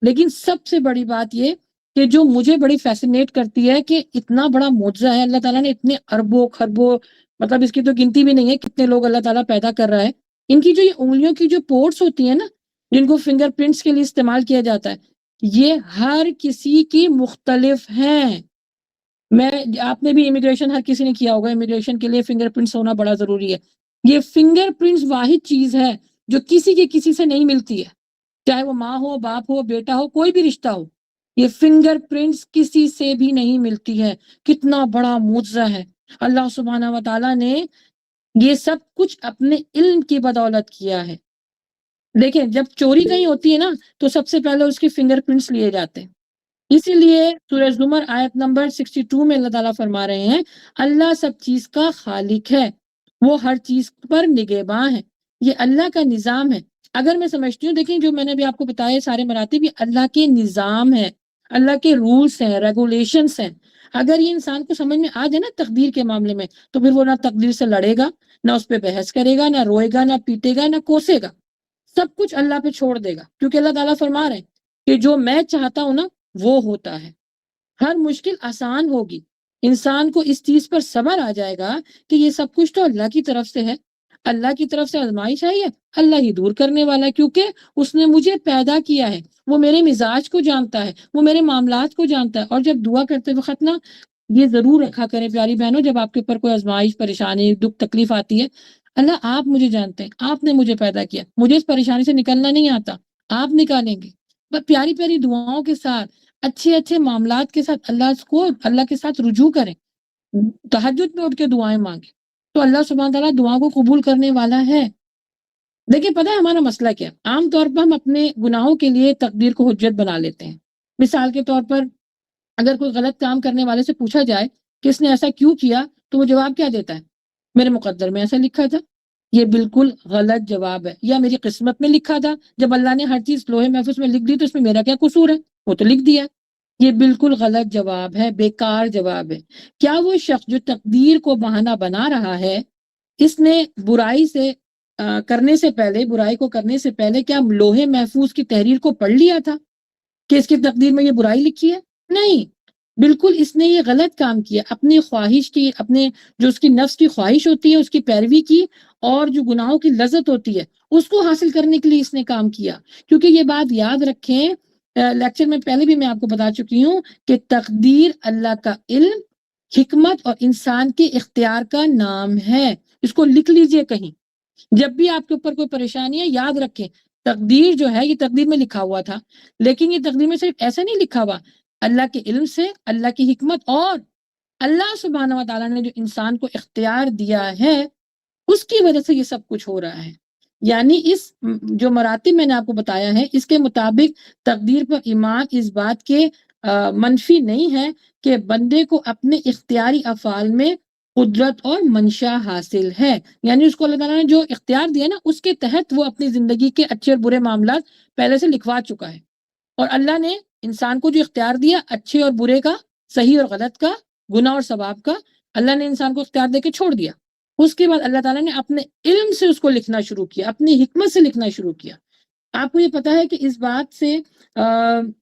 لیکن سب سے بڑی بات یہ کہ جو مجھے بڑی فیسینیٹ کرتی ہے کہ اتنا بڑا معجزہ ہے، اللہ تعالیٰ نے اتنے اربوں خربوں، مطلب اس کی تو گنتی بھی نہیں ہے کتنے لوگ اللہ تعالیٰ پیدا کر رہا ہے۔ ان کی جو یہ انگلیوں کی جو پورٹس ہوتی ہیں نا، جن کو فنگر پرنٹس کے لیے استعمال کیا جاتا ہے، یہ ہر کسی کی مختلف ہیں۔ آپ نے بھی امیگریشن، ہر کسی نے کیا ہوگا، امیگریشن کے لیے فنگر پرنٹس ہونا بڑا ضروری ہے۔ یہ فنگر پرنٹس واحد چیز ہے جو کسی کے کسی سے نہیں ملتی ہے، چاہے وہ ماں ہو، باپ ہو، بیٹا ہو، کوئی بھی رشتہ ہو، یہ فنگر پرنٹس کسی سے بھی نہیں ملتی ہے۔ کتنا بڑا معجزہ ہے۔ اللہ سبحانہ و تعالیٰ نے یہ سب کچھ اپنے علم کی بدولت کیا ہے۔ دیکھیں جب چوری کہیں ہوتی ہے نا، تو سب سے پہلے اس کے فنگر پرنٹس لیے جاتے ہیں۔ اسی لیے سورہ زمر آیت نمبر 62 میں اللہ تعالیٰ فرما رہے ہیں، اللہ سب چیز کا خالق ہے، وہ ہر چیز پر نگہباں ہے۔ یہ اللہ کا نظام ہے۔ اگر میں سمجھتی ہوں، دیکھیں جو میں نے بھی آپ کو بتایا سارے مراتب، یہ اللہ کے نظام ہے، اللہ کے رولز ہیں، ریگولیشنز ہیں۔ اگر یہ انسان کو سمجھ میں آ جائے نا تقدیر کے معاملے میں، تو پھر وہ نہ تقدیر سے لڑے گا، نہ اس پہ بحث کرے گا، نہ روئے گا، نہ پیٹے گا، نہ کوسے گا، سب کچھ اللہ پہ چھوڑ دے گا، کیونکہ اللہ تعالیٰ فرما رہے ہیں کہ جو میں چاہتا ہوں نا وہ ہوتا ہے۔ ہر مشکل آسان ہوگی، انسان کو اس چیز پر صبر آ جائے گا کہ یہ سب کچھ تو اللہ کی طرف سے ہے، اللہ کی طرف سے آزمائش آئی ہے، اللہ ہی دور کرنے والا ہے، کیونکہ اس نے مجھے پیدا کیا ہے، وہ میرے مزاج کو جانتا ہے، وہ میرے معاملات کو جانتا ہے۔ اور جب دعا کرتے وقت نا یہ ضرور رکھا کریں پیاری بہنوں، جب آپ کے اوپر کوئی آزمائش، پریشانی، دکھ، تکلیف آتی ہے، اللہ آپ مجھے جانتے ہیں، آپ نے مجھے پیدا کیا، مجھے اس پریشانی سے نکلنا نہیں آتا، آپ نکالیں گے۔ بس پیاری پیاری دعاؤں کے ساتھ، اچھے اچھے معاملات کے ساتھ اللہ کے ساتھ رجوع کریں، تہجد میں اٹھ کے دعائیں مانگیں، تو اللہ سبحانہ تعالیٰ دعا کو قبول کرنے والا ہے۔ دیکھیں پتہ ہے ہمارا مسئلہ کیا ہے؟ عام طور پر ہم اپنے گناہوں کے لیے تقدیر کو حجت بنا لیتے ہیں۔ مثال کے طور پر اگر کوئی غلط کام کرنے والے سے پوچھا جائے کہ اس نے ایسا کیوں کیا، تو وہ جواب کیا دیتا ہے؟ میرے مقدر میں ایسا لکھا تھا۔ یہ بالکل غلط جواب ہے۔ یا میری قسمت میں لکھا تھا، جب اللہ نے ہر چیز لوہے محفوظ میں لکھ دی تو اس میں میرا کیا قصور ہے، وہ تو لکھ دیا۔ یہ بالکل غلط جواب ہے، بیکار جواب ہے۔ کیا وہ شخص جو تقدیر کو بہانہ بنا رہا ہے، اس نے برائی سے کرنے سے پہلے، برائی کو کرنے سے پہلے کیا لوہے محفوظ کی تحریر کو پڑھ لیا تھا کہ اس کی تقدیر میں یہ برائی لکھی ہے؟ نہیں، بالکل اس نے یہ غلط کام کیا، اپنی خواہش کی، اپنے جو اس کی نفس کی خواہش ہوتی ہے اس کی پیروی کی، اور جو گناہوں کی لذت ہوتی ہے اس کو حاصل کرنے کے لیے اس نے کام کیا۔ کیونکہ یہ بات یاد رکھیں، لیکچر میں پہلے بھی میں آپ کو بتا چکی ہوں کہ تقدیر اللہ کا علم، حکمت اور انسان کے اختیار کا نام ہے۔ اس کو لکھ لیجئے کہیں، جب بھی آپ کے اوپر کوئی پریشانی ہے یاد رکھیں تقدیر جو ہے یہ تقدیر میں لکھا ہوا تھا، لیکن یہ تقدیر میں صرف ایسا نہیں لکھا ہوا، اللہ کے علم سے، اللہ کی حکمت اور اللہ سبحانہ و تعالیٰ نے جو انسان کو اختیار دیا ہے اس کی وجہ سے یہ سب کچھ ہو رہا ہے۔ یعنی اس جو مراتب میں نے آپ کو بتایا ہے، اس کے مطابق تقدیر پر ایمان اس بات کے منفی نہیں ہے کہ بندے کو اپنے اختیاری افعال میں قدرت اور منشا حاصل ہے، یعنی اس کو اللہ تعالیٰ نے جو اختیار دیا نا اس کے تحت وہ اپنی زندگی کے اچھے اور برے معاملات پہلے سے لکھوا چکا ہے۔ اور اللہ نے انسان کو جو اختیار دیا اچھے اور برے کا، صحیح اور غلط کا، گناہ اور ثواب کا اللہ نے انسان کو اختیار دے کے چھوڑ دیا. اس کے بعد اللہ تعالیٰ نے اپنے علم سے اس کو لکھنا شروع کیا, اپنی حکمت سے لکھنا شروع کیا. آپ کو یہ پتا ہے کہ اس بات سے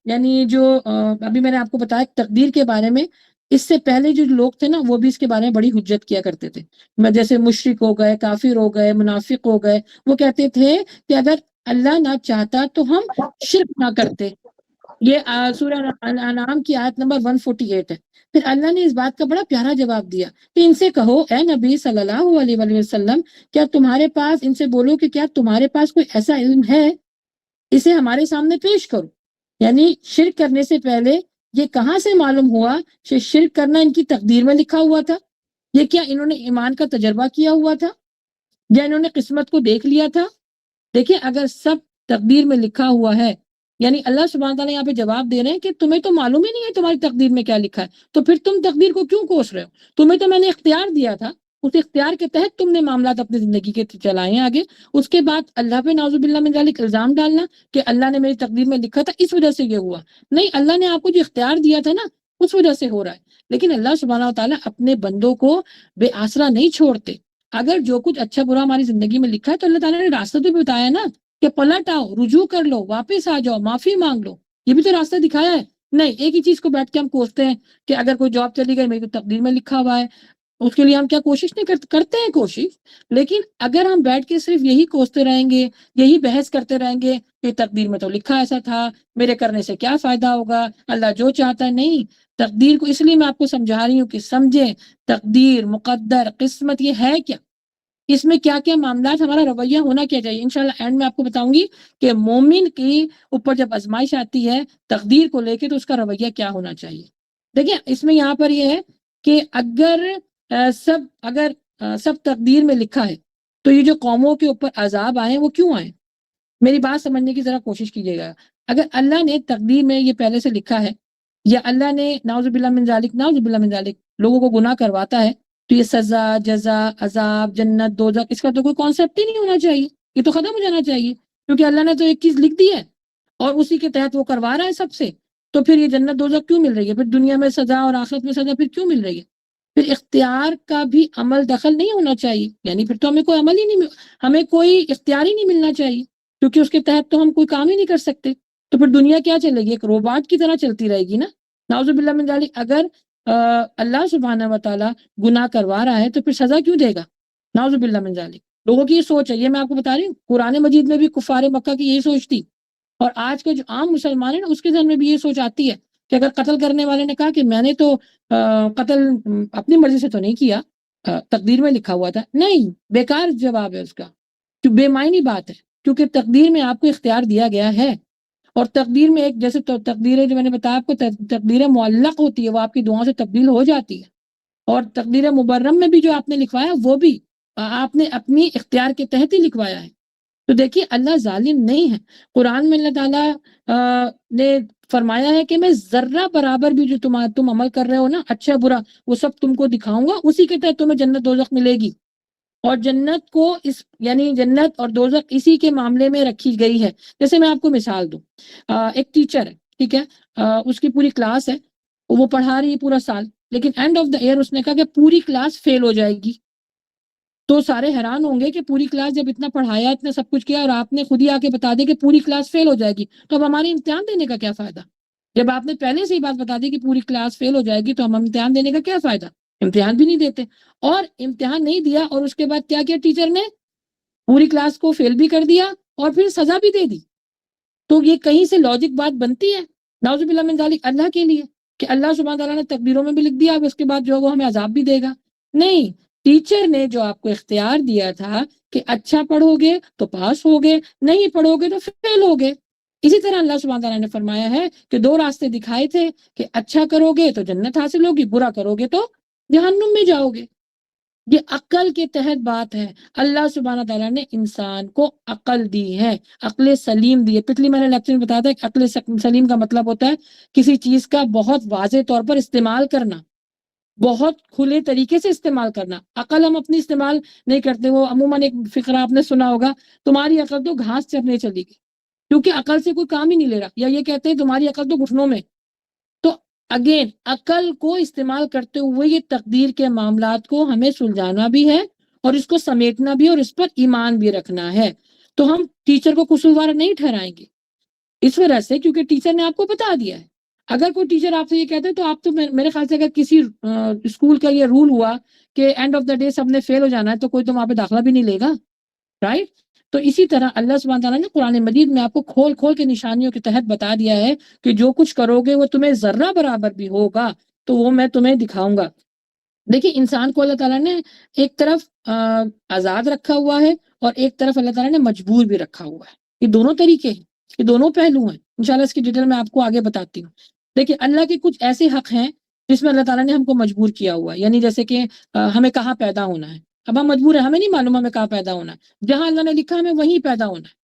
یعنی جو ابھی میں نے آپ کو بتایا تقدیر کے بارے میں, اس سے پہلے جو لوگ تھے نا وہ بھی اس کے بارے میں بڑی حجت کیا کرتے تھے. جیسے مشرک ہو گئے, کافر ہو گئے, منافق ہو گئے, وہ کہتے تھے کہ اگر اللہ نہ چاہتا تو ہم شرک نہ کرتے. یہ سورہ انعام کی آیت نمبر 148 ہے. پھر اللہ نے اس بات کا بڑا پیارا جواب دیا کہ ان سے کہو اے نبی صلی اللہ علیہ وآلہ وسلم, کیا تمہارے پاس, ان سے بولو کہ کیا تمہارے پاس کوئی ایسا علم ہے, اسے ہمارے سامنے پیش کرو. یعنی شرک کرنے سے پہلے یہ کہاں سے معلوم ہوا کہ شرک کرنا ان کی تقدیر میں لکھا ہوا تھا؟ یہ کیا انہوں نے ایمان کا تجربہ کیا ہوا تھا, یا انہوں نے قسمت کو دیکھ لیا تھا؟ دیکھیں, اگر سب تقدیر میں لکھا ہوا ہے, یعنی اللہ سبحانہ تعالیٰ یہاں پہ جواب دے رہے ہیں کہ تمہیں تو معلوم ہی نہیں ہے تمہاری تقدیر میں کیا لکھا ہے, تو پھر تم تقدیر کو کیوں کوس رہے ہو؟ تمہیں تو میں نے اختیار دیا تھا, اس اختیار کے تحت تم نے معاملات اپنی زندگی کے چلائے ہیں آگے. اس کے بعد اللہ پہ نعوذ باللہ من ذالک الزام ڈالنا کہ اللہ نے میری تقدیر میں لکھا تھا اس وجہ سے یہ ہوا, نہیں, اللہ نے آپ کو جو اختیار دیا تھا نا اس وجہ سے ہو رہا ہے. لیکن اللہ سبحانہ تعالیٰ اپنے بندوں کو بے آسرا نہیں چھوڑتے. اگر جو کچھ اچھا برا ہماری زندگی میں لکھا ہے تو اللہ تعالیٰ نے راستہ تو بھی بتایا نا کہ پلٹ آؤ, رجوع کر لو, واپس آ جاؤ, معافی مانگ لو, یہ بھی تو راستہ دکھایا ہے. نہیں, ایک ہی چیز کو بیٹھ کے ہم کوستے ہیں کہ اگر کوئی جاب چلی گئی میری تو تقدیر میں لکھا ہوا ہے, اس کے لیے ہم کیا کوشش نہیں کرتے ہیں کوشش. لیکن اگر ہم بیٹھ کے صرف یہی کوستے رہیں گے, یہی بحث کرتے رہیں گے کہ تقدیر میں تو لکھا ایسا تھا, میرے کرنے سے کیا فائدہ ہوگا, اللہ جو چاہتا ہے. نہیں, تقدیر کو اس لیے میں آپ کو سمجھا رہی ہوں کہ سمجھیں تقدیر, مقدر, قسمت یہ ہے کیا, اس میں کیا کیا معاملات, ہمارا رویہ ہونا کیا چاہیے. انشاءاللہ اینڈ میں آپ کو بتاؤں گی کہ مومن کی اوپر جب آزمائش آتی ہے تقدیر کو لے کے تو اس کا رویہ کیا ہونا چاہیے. دیکھیں, اس میں یہاں پر یہ ہے کہ اگر سب تقدیر میں لکھا ہے تو یہ جو قوموں کے اوپر عذاب آئے وہ کیوں آئے؟ میری بات سمجھنے کی ذرا کوشش کیجیے گا. اگر اللہ نے تقدیر میں یہ پہلے سے لکھا ہے, یا اللہ نے نعوذ باللہ من ذالک لوگوں کو گناہ کرواتا ہے, تو یہ سزا, جزا, عذاب, جنت, دوزخ, اس کا تو کوئی کانسیپٹ ہی نہیں ہونا چاہیے, یہ تو ختم ہو جانا چاہیے. کیونکہ اللہ نے تو ایک چیز لکھ دی ہے اور اسی کے تحت وہ کروا رہا ہے سب سے, تو پھر یہ جنت دوزخ کیوں مل رہی ہے, پھر دنیا میں سزا اور آخرت میں سزا پھر کیوں مل رہی ہے؟ پھر اختیار کا بھی عمل دخل نہیں ہونا چاہیے, یعنی پھر تو ہمیں کوئی عمل ہی نہیں, ہمیں کوئی اختیار ہی نہیں ملنا چاہیے, کیونکہ اس کے تحت تو ہم کوئی کام ہی نہیں کر سکتے. تو پھر دنیا کیا چلے گی, ایک روباٹ کی طرح چلتی رہے گی نا. نعوذ باللہ من ذالک, اگر اللہ سبحانہ و تعالیٰ گناہ کروا رہا ہے تو پھر سزا کیوں دے گا؟ نعوذ باللہ من ذالک. لوگوں کی یہ سوچ ہے, یہ میں آپ کو بتا رہی ہوں, قرآن مجید میں بھی کفار مکہ کی یہی سوچ تھی, اور آج کے جو عام مسلمان ہیں نا اس کے ذہن میں بھی یہ سوچ آتی ہے کہ اگر قتل کرنے والے نے کہا کہ میں نے تو قتل اپنی مرضی سے تو نہیں کیا, تقدیر میں لکھا ہوا تھا, نہیں, بیکار جواب ہے اس کا, جو بے معنی بات ہے, کیونکہ تقدیر میں آپ کو اختیار دیا گیا ہے. اور تقدیر میں ایک جیسے تقدیر جو میں نے بتایا آپ کو, تقدیر معلق ہوتی ہے, وہ آپ کی دعاؤں سے تبدیل ہو جاتی ہے. اور تقدیر مبرم میں بھی جو آپ نے لکھوایا وہ بھی آپ نے اپنی اختیار کے تحت ہی لکھوایا ہے. تو دیکھیے, اللہ ظالم نہیں ہے. قرآن میں اللہ تعالیٰ نے فرمایا ہے کہ میں ذرہ برابر بھی جو تم عمل کر رہے ہو نا, اچھا برا, وہ سب تم کو دکھاؤں گا, اسی کے تحت تمہیں جنت دوزخ ملے گی. اور جنت کو یعنی جنت اور دوزخ اسی کے معاملے میں رکھی گئی ہے. جیسے میں آپ کو مثال دوں, ایک ٹیچر ہے, ٹھیک ہے, اس کی پوری کلاس ہے, وہ پڑھا رہی ہے پورا سال, لیکن اینڈ آف دا ایئر اس نے کہا کہ پوری کلاس فیل ہو جائے گی. تو سارے حیران ہوں گے کہ پوری کلاس جب اتنا پڑھایا, اتنا سب کچھ کیا, اور آپ نے خود ہی آ کے بتا دیا کہ پوری کلاس فیل ہو جائے گی, تو اب ہماری امتحان دینے کا کیا فائدہ؟ جب آپ نے پہلے سے ہی بات بتا دی کہ پوری کلاس فیل ہو جائے گی تو ہم امتحان دینے کا کیا فائدہ؟ امتحان بھی نہیں دیتے. اور امتحان نہیں دیا اور اس کے بعد کیا کیا ٹیچر نے, پوری کلاس کو فیل بھی کر دیا اور پھر سزا بھی دے دی. تو یہ کہیں سے لاجک بات بنتی ہے؟ نعوذ باللہ من ذالک, اللہ کے لیے کہ اللہ سبحانہ تعالیٰ نے تقدیروں میں بھی لکھ دیا, اب اس کے بعد جو ہے وہ ہمیں عذاب بھی دے گا. نہیں, ٹیچر نے جو آپ کو اختیار دیا تھا کہ اچھا پڑھو گے تو پاس ہوگے, نہیں پڑھو گے تو فیل ہوگے. اسی طرح اللہ سبحانہ تعالیٰ نے فرمایا ہے کہ دو راستے دکھائے تھے کہ اچھا کرو گے تو جنت حاصل ہوگی, برا کرو گے تو جہنم میں جاؤ گے. یہ عقل کے تحت بات ہے. اللہ سبحانہ تعالیٰ نے انسان کو عقل دی ہے, عقل سلیم دی ہے. پچھلی میں نے لیکچر میں بتایا تھا کہ عقل سلیم کا مطلب ہوتا ہے کسی چیز کا بہت واضح طور پر استعمال کرنا, بہت کھلے طریقے سے استعمال کرنا. عقل ہم اپنی استعمال نہیں کرتے. وہ عموماً ایک فقرہ آپ نے سنا ہوگا, تمہاری عقل تو گھاس چرنے چلی گئی, کیونکہ عقل سے کوئی کام ہی نہیں لے رہا. یا یہ کہتے ہیں تمہاری عقل تو گھٹنوں میں. تو اگین عقل کو استعمال کرتے ہوئے یہ تقدیر کے معاملات کو ہمیں سلجھانا بھی ہے اور اس کو سمیٹنا بھی اور اس پر ایمان بھی رکھنا ہے. تو ہم ٹیچر کو قصوروار نہیں ٹھہرائیں گے اس وجہ سے کیونکہ ٹیچر نے آپ کو بتا دیا ہے. اگر کوئی ٹیچر آپ سے یہ کہتا ہے تو آپ تو میرے خیال سے اگر کسی اسکول کا یہ رول ہوا کہ اینڈ آف دا ڈے سب نے فیل ہو جانا ہے تو کوئی تو وہاں پہ داخلہ بھی نہیں لے گا، رائٹ؟ تو اسی طرح اللہ سبحانہ تعالیٰ نے قرآن مجید میں آپ کو کھول کھول کے نشانیوں کے تحت بتا دیا ہے کہ جو کچھ کرو گے وہ تمہیں ذرہ برابر بھی ہوگا تو وہ میں تمہیں دکھاؤں گا. دیکھیں انسان کو اللہ تعالیٰ نے ایک طرف آزاد رکھا ہوا ہے اور ایک طرف اللہ تعالیٰ نے مجبور بھی رکھا ہوا ہے. یہ دونوں طریقے ہیں، یہ دونوں پہلو ہیں. انشاءاللہ اس کی ڈیٹیل میں آپ کو آگے بتاتی ہوں. دیکھیں اللہ کے کچھ ایسے حق ہیں جس میں اللہ تعالیٰ نے ہم کو مجبور کیا ہوا ہے، یعنی جیسے کہ ہمیں کہاں پیدا ہونا ہے. اب ہم مجبور ہیں، ہمیں نہیں معلوم ہمیں کہاں پیدا ہونا ہے، جہاں اللہ نے لکھا ہمیں وہیں پیدا ہونا ہے.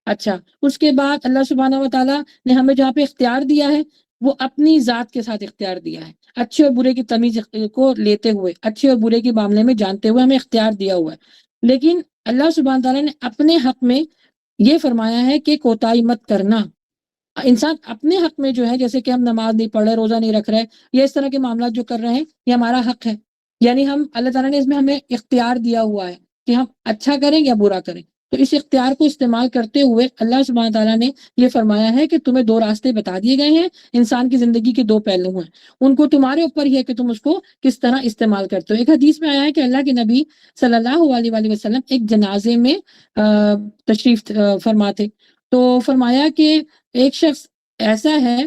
اچھا اس کے بعد اللہ سبحانہ و تعالیٰ نے ہمیں جہاں پہ اختیار دیا ہے وہ اپنی ذات کے ساتھ اختیار دیا ہے، اچھے اور برے کی تمیز کو لیتے ہوئے، اچھے اور برے کے معاملے میں جانتے ہوئے ہمیں اختیار دیا ہوا ہے. لیکن اللہ سبحانہ تعالیٰ نے اپنے حق میں یہ فرمایا ہے کہ کوتاہی مت کرنا. انسان اپنے حق میں جو ہے جیسے کہ ہم نماز نہیں پڑھ رہے، روزہ نہیں رکھ رہے، یا اس طرح کے معاملات جو کر رہے ہیں یہ ہمارا حق ہے. یعنی ہم اللہ تعالیٰ نے اس میں ہمیں اختیار دیا ہوا ہے کہ ہم اچھا کریں یا برا کریں. تو اس اختیار کو استعمال کرتے ہوئے اللہ سبحانہ تعالیٰ نے یہ فرمایا ہے کہ تمہیں دو راستے بتا دیے گئے ہیں. انسان کی زندگی کے دو پہلو ہیں، ان کو تمہارے اوپر ہی ہے کہ تم اس کو کس طرح استعمال کرتے ہو. ایک حدیث میں آیا ہے کہ اللہ کے نبی صلی اللہ علیہ وآلہ وسلم ایک جنازے میں تشریف فرما تھے. تو فرمایا کہ ایک شخص ایسا ہے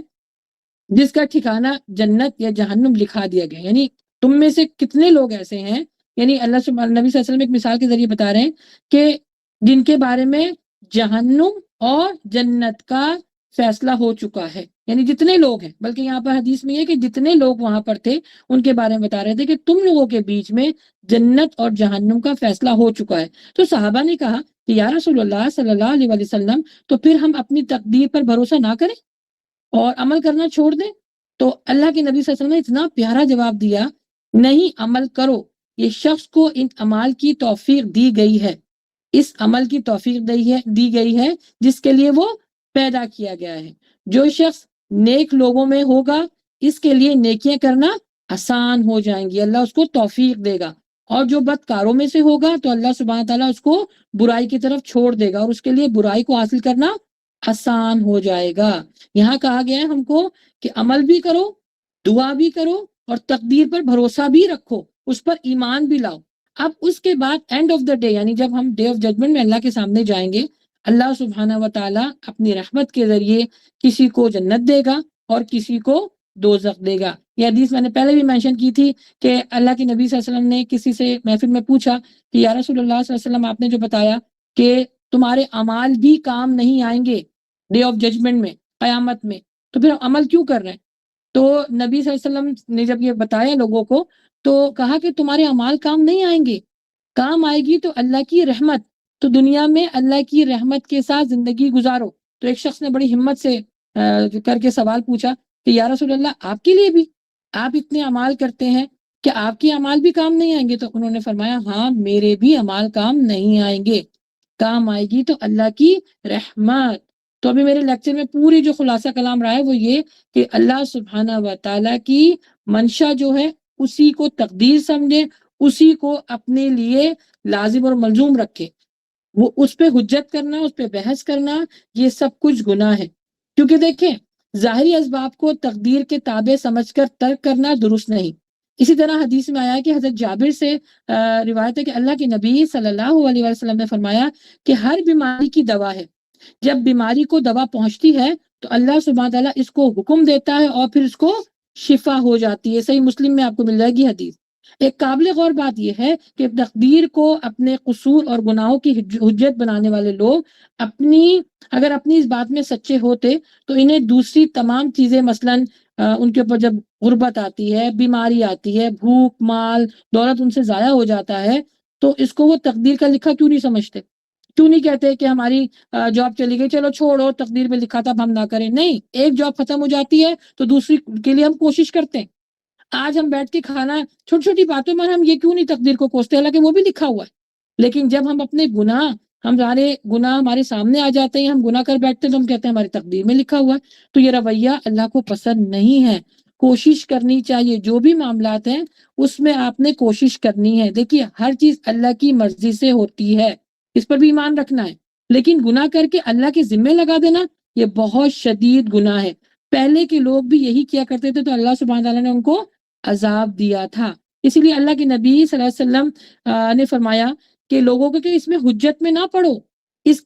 جس کا ٹھکانہ جنت یا جہنم لکھا دیا گیا. یعنی تم میں سے کتنے لوگ ایسے ہیں، یعنی اللہ سبحانہ نبی صلی اللہ علیہ وسلم ایک مثال کے ذریعے بتا رہے ہیں کہ جن کے بارے میں جہنم اور جنت کا فیصلہ ہو چکا ہے. یعنی جتنے لوگ ہیں، بلکہ یہاں پر حدیث میں یہ کہ جتنے لوگ وہاں پر تھے ان کے بارے میں بتا رہے تھے کہ تم لوگوں کے بیچ میں جنت اور جہنم کا فیصلہ ہو چکا ہے. تو صحابہ نے کہا کہ یا رسول اللہ صلی اللہ علیہ وسلم تو پھر ہم اپنی تقدیر پر بھروسہ نہ کریں اور عمل کرنا چھوڑ دیں؟ تو اللہ کے نبی صلی اللہ علیہ وسلم نے اتنا پیارا جواب دیا، نہیں عمل کرو، یہ شخص کو ان اعمال کی توفیق دی گئی ہے، اس عمل کی توفیق دی گئی ہے جس کے لیے وہ پیدا کیا گیا ہے. جو شخص نیک لوگوں میں ہوگا اس کے لیے نیکیاں کرنا آسان ہو جائیں گی، اللہ اس کو توفیق دے گا. اور جو بدکاروں میں سے ہوگا تو اللہ سبحانہ تعالیٰ اس کو برائی کی طرف چھوڑ دے گا اور اس کے لیے برائی کو حاصل کرنا آسان ہو جائے گا. یہاں کہا گیا ہے ہم کو کہ عمل بھی کرو، دعا بھی کرو اور تقدیر پر بھروسہ بھی رکھو، اس پر ایمان بھی لاؤ. اب اس کے بعد اینڈ آف دا ڈے یعنی جب ہم ڈے آف ججمنٹ میں اللہ کے سامنے جائیں گے، اللہ سبحانہ و تعالیٰ اپنی رحمت کے ذریعے کسی کو جنت دے گا اور کسی کو دوزخ دے گا. یہ حدیث میں نے پہلے بھی مینشن کی تھی کہ اللہ کے نبی صلی اللہ علیہ وسلم نے کسی سے محفل میں پوچھا کہ یا رسول اللہ صلی اللہ علیہ وسلم آپ نے جو بتایا کہ تمہارے اعمال بھی کام نہیں آئیں گے ڈے آف ججمنٹ میں، قیامت میں، تو پھر عمل کیوں کر رہے ہیں؟ تو نبی صلی اللہ علیہ وسلم نے جب یہ بتایا لوگوں کو تو کہا کہ تمہارے اعمال کام نہیں آئیں گے، کام آئے گی تو اللہ کی رحمت. تو دنیا میں اللہ کی رحمت کے ساتھ زندگی گزارو. تو ایک شخص نے بڑی ہمت سے کر کے سوال پوچھا کہ یا رسول اللہ آپ کے لیے بھی آپ اتنے اعمال کرتے ہیں کہ آپ کے اعمال بھی کام نہیں آئیں گے؟ تو انہوں نے فرمایا ہاں میرے بھی اعمال کام نہیں آئیں گے، کام آئے گی تو اللہ کی رحمت. تو ابھی میرے لیکچر میں پوری جو خلاصہ کلام رہا ہے وہ یہ کہ اللہ سبحانہ و تعالیٰ کی منشا جو ہے اسی کو تقدیر سمجھے، اسی کو اپنے لیے لازم اور ملزوم رکھے. وہ اس پہ حجت کرنا، اس پہ بحث کرنا یہ سب کچھ گناہ ہے. کیونکہ دیکھیں ظاہری اسباب کو تقدیر کے تابع سمجھ کر ترک کرنا درست نہیں. اسی طرح حدیث میں آیا ہے کہ حضرت جابر سے روایت ہے کہ اللہ کے نبی صلی اللہ علیہ وسلم نے فرمایا کہ ہر بیماری کی دوا ہے. جب بیماری کو دوا پہنچتی ہے تو اللہ سبحانہ تعالیٰ اس کو حکم دیتا ہے اور پھر اس کو شفا ہو جاتی ہے. صحیح مسلم میں آپ کو مل جائے گی حدیث. ایک قابل غور بات یہ ہے کہ تقدیر کو اپنے قصور اور گناہوں کی حجت بنانے والے لوگ اگر اپنی اس بات میں سچے ہوتے تو انہیں دوسری تمام چیزیں مثلاً ان کے اوپر جب غربت آتی ہے، بیماری آتی ہے، بھوک، مال، دولت ان سے ضائع ہو جاتا ہے تو اس کو وہ تقدیر کا لکھا کیوں نہیں سمجھتے؟ کیوں نہیں کہتے کہ ہماری جاب چلی گئی چلو چھوڑو تقدیر میں لکھا تھا اب ہم نہ کریں؟ نہیں، ایک جاب ختم ہو جاتی ہے تو دوسری کے لیے ہم کوشش کرتے ہیں. آج ہم بیٹھ کے کھانا چھوٹی چھوٹی باتوں میں ہم یہ کیوں نہیں تقدیر کو کوستے، حالانکہ وہ بھی لکھا ہوا ہے. لیکن جب ہم اپنے ہمارے گناہ ہمارے سامنے آ جاتے ہیں، ہم گناہ کر بیٹھتے ہیں تو ہم کہتے ہیں ہماری تقدیر میں لکھا ہوا ہے. تو یہ رویہ اللہ کو پسند نہیں ہے. کوشش کرنی چاہیے، جو بھی معاملات ہیں اس میں آپ نے کوشش کرنی ہے۔ دیکھیے ہر چیز اللہ کی مرضی سے ہوتی ہے، اس پر بھی ایمان رکھنا ہے، لیکن گناہ کر کے اللہ کے ذمے لگا دینا یہ بہت شدید گناہ ہے۔ پہلے کے لوگ بھی یہی کیا کرتے تھے تو اللہ سبحانہ تعالیٰ نے ان کو عذاب دیا تھا۔ اسی لیے اللہ کے نبی صلی اللہ علیہ وسلم نے فرمایا کہ لوگوں کو کہ اس میں حجت میں نہ پڑو، اس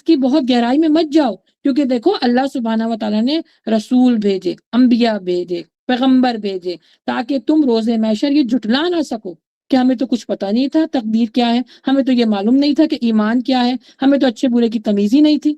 کی بہت گہرائی میں مت جاؤ، کیونکہ دیکھو اللہ سبحانہ و تعالیٰ نے رسول بھیجے، انبیاء بھیجے، پیغمبر بھیجے، تاکہ تم روز محشر یہ جھٹلا نہ سکو کہ ہمیں تو کچھ پتہ نہیں تھا تقدیر کیا ہے، ہمیں تو یہ معلوم نہیں تھا کہ ایمان کیا ہے، ہمیں تو اچھے برے کی تمیز ہی نہیں تھی۔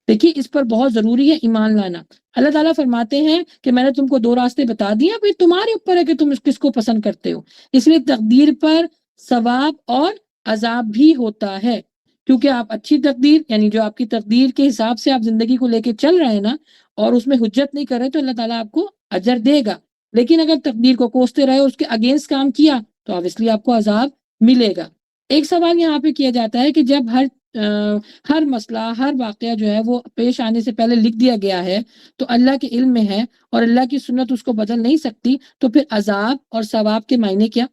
دیکھیے اس پر بہت ضروری ہے ایمان لانا۔ اللہ تعالیٰ فرماتے ہیں کہ میں نے تم کو 2 راستے بتا دیے، اب یہ تمہارے اوپر ہے کہ تم کس کو پسند کرتے ہو۔ اس لیے تقدیر پر ثواب اور عذاب بھی ہوتا ہے، کیونکہ آپ اچھی تقدیر یعنی جو آپ کی تقدیر کے حساب سے آپ زندگی کو لے کے چل رہے ہیں نا، اور اس میں حجت نہیں کر رہے تو اللہ تعالیٰ آپ کو اجر دے گا۔ لیکن اگر تقدیر کو کوستے رہے اور اس کے اگینسٹ کام کیا تو obviously آپ کو عذاب ملے گا۔ ایک سوال یہاں پہ کیا جاتا ہے کہ جب ہر مسئلہ ہر واقعہ جو ہے وہ پیش آنے سے پہلے لکھ دیا گیا ہے تو اللہ کے علم میں ہے اور اللہ کی سنت اس کو بدل نہیں سکتی، تو پھر عذاب اور ثواب کے معنی کیا؟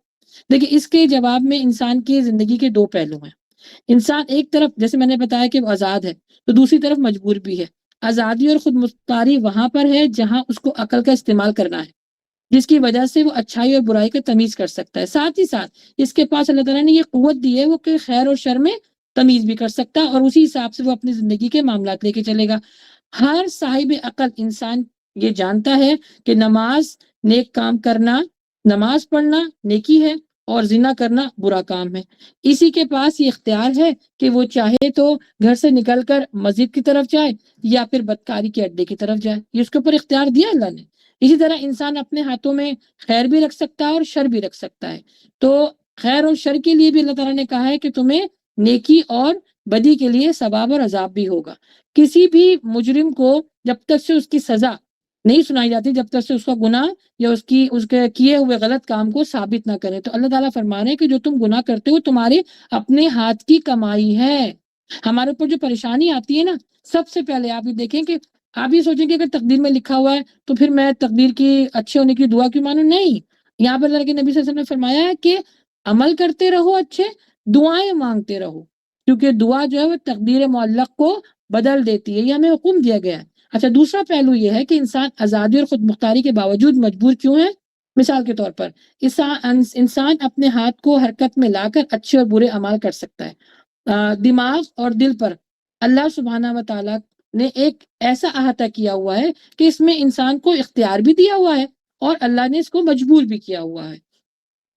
دیکھیں اس کے جواب میں انسان کی زندگی کے 2 پہلو ہیں۔ انسان ایک طرف جیسے میں نے بتایا کہ وہ آزاد ہے تو دوسری طرف مجبور بھی ہے۔ آزادی اور خود مختاری وہاں پر ہے جہاں اس کو عقل کا استعمال کرنا ہے، جس کی وجہ سے وہ اچھائی اور برائی کا تمیز کر سکتا ہے۔ ساتھ ہی ساتھ اس کے پاس اللہ تعالیٰ نے یہ قوت دی ہے وہ کہ خیر اور شر میں تمیز بھی کر سکتا ہے، اور اسی حساب سے وہ اپنی زندگی کے معاملات لے کے چلے گا۔ ہر صاحب عقل انسان یہ جانتا ہے کہ نماز نیک کام کرنا، نماز پڑھنا نیکی ہے اور زنا کرنا برا کام ہے۔ اسی کے پاس یہ اختیار ہے کہ وہ چاہے تو گھر سے نکل کر مسجد کی طرف جائے یا پھر بدکاری کے اڈے کی طرف جائے، یہ اس کے اوپر اختیار دیا اللہ نے۔ اسی طرح انسان اپنے ہاتھوں میں خیر بھی رکھ سکتا ہے اور شر بھی رکھ سکتا ہے، تو خیر اور شر کے لیے بھی اللہ تعالیٰ نے کہا ہے کہ تمہیں نیکی اور بدی کے لیے ثواب اور عذاب بھی ہوگا۔ کسی بھی مجرم کو جب تک سے اس کی سزا نہیں سنائی جاتی، جب تک سے اس کا گناہ یا اس کے کیے ہوئے غلط کام کو ثابت نہ کرے، تو اللہ تعالیٰ فرما رہے ہیں کہ جو تم گناہ کرتے ہو تمہارے اپنے ہاتھ کی کمائی ہے۔ ہمارے اوپر جو پریشانی آتی ہے نا، سب سے پہلے آپ یہ دیکھیں کہ آپ یہ سوچیں کہ اگر تقدیر میں لکھا ہوا ہے تو پھر میں تقدیر کی اچھے ہونے کی دعا کیوں مانوں؟ نہیں، یہاں پر اللہ کے نبی صلی اللہ علیہ وسلم نے فرمایا ہے کہ عمل کرتے رہو اچھے، دعائیں مانگتے رہو، کیونکہ دعا جو ہے وہ تقدیر معلق کو بدل دیتی ہے، یہ ہمیں حکم دیا گیا ہے۔ اچھا دوسرا پہلو یہ ہے کہ انسان آزادی اور خود مختاری کے باوجود مجبور کیوں ہے؟ مثال کے طور پر انسان اپنے ہاتھ کو حرکت میں لا کر اچھے اور برے اعمال کر سکتا ہے۔ دماغ اور دل پر اللہ سبحانہ و تعالیٰ نے ایک ایسا احاطہ کیا ہوا ہے کہ اس میں انسان کو اختیار بھی دیا ہوا ہے اور اللہ نے اس کو مجبور بھی کیا ہوا ہے۔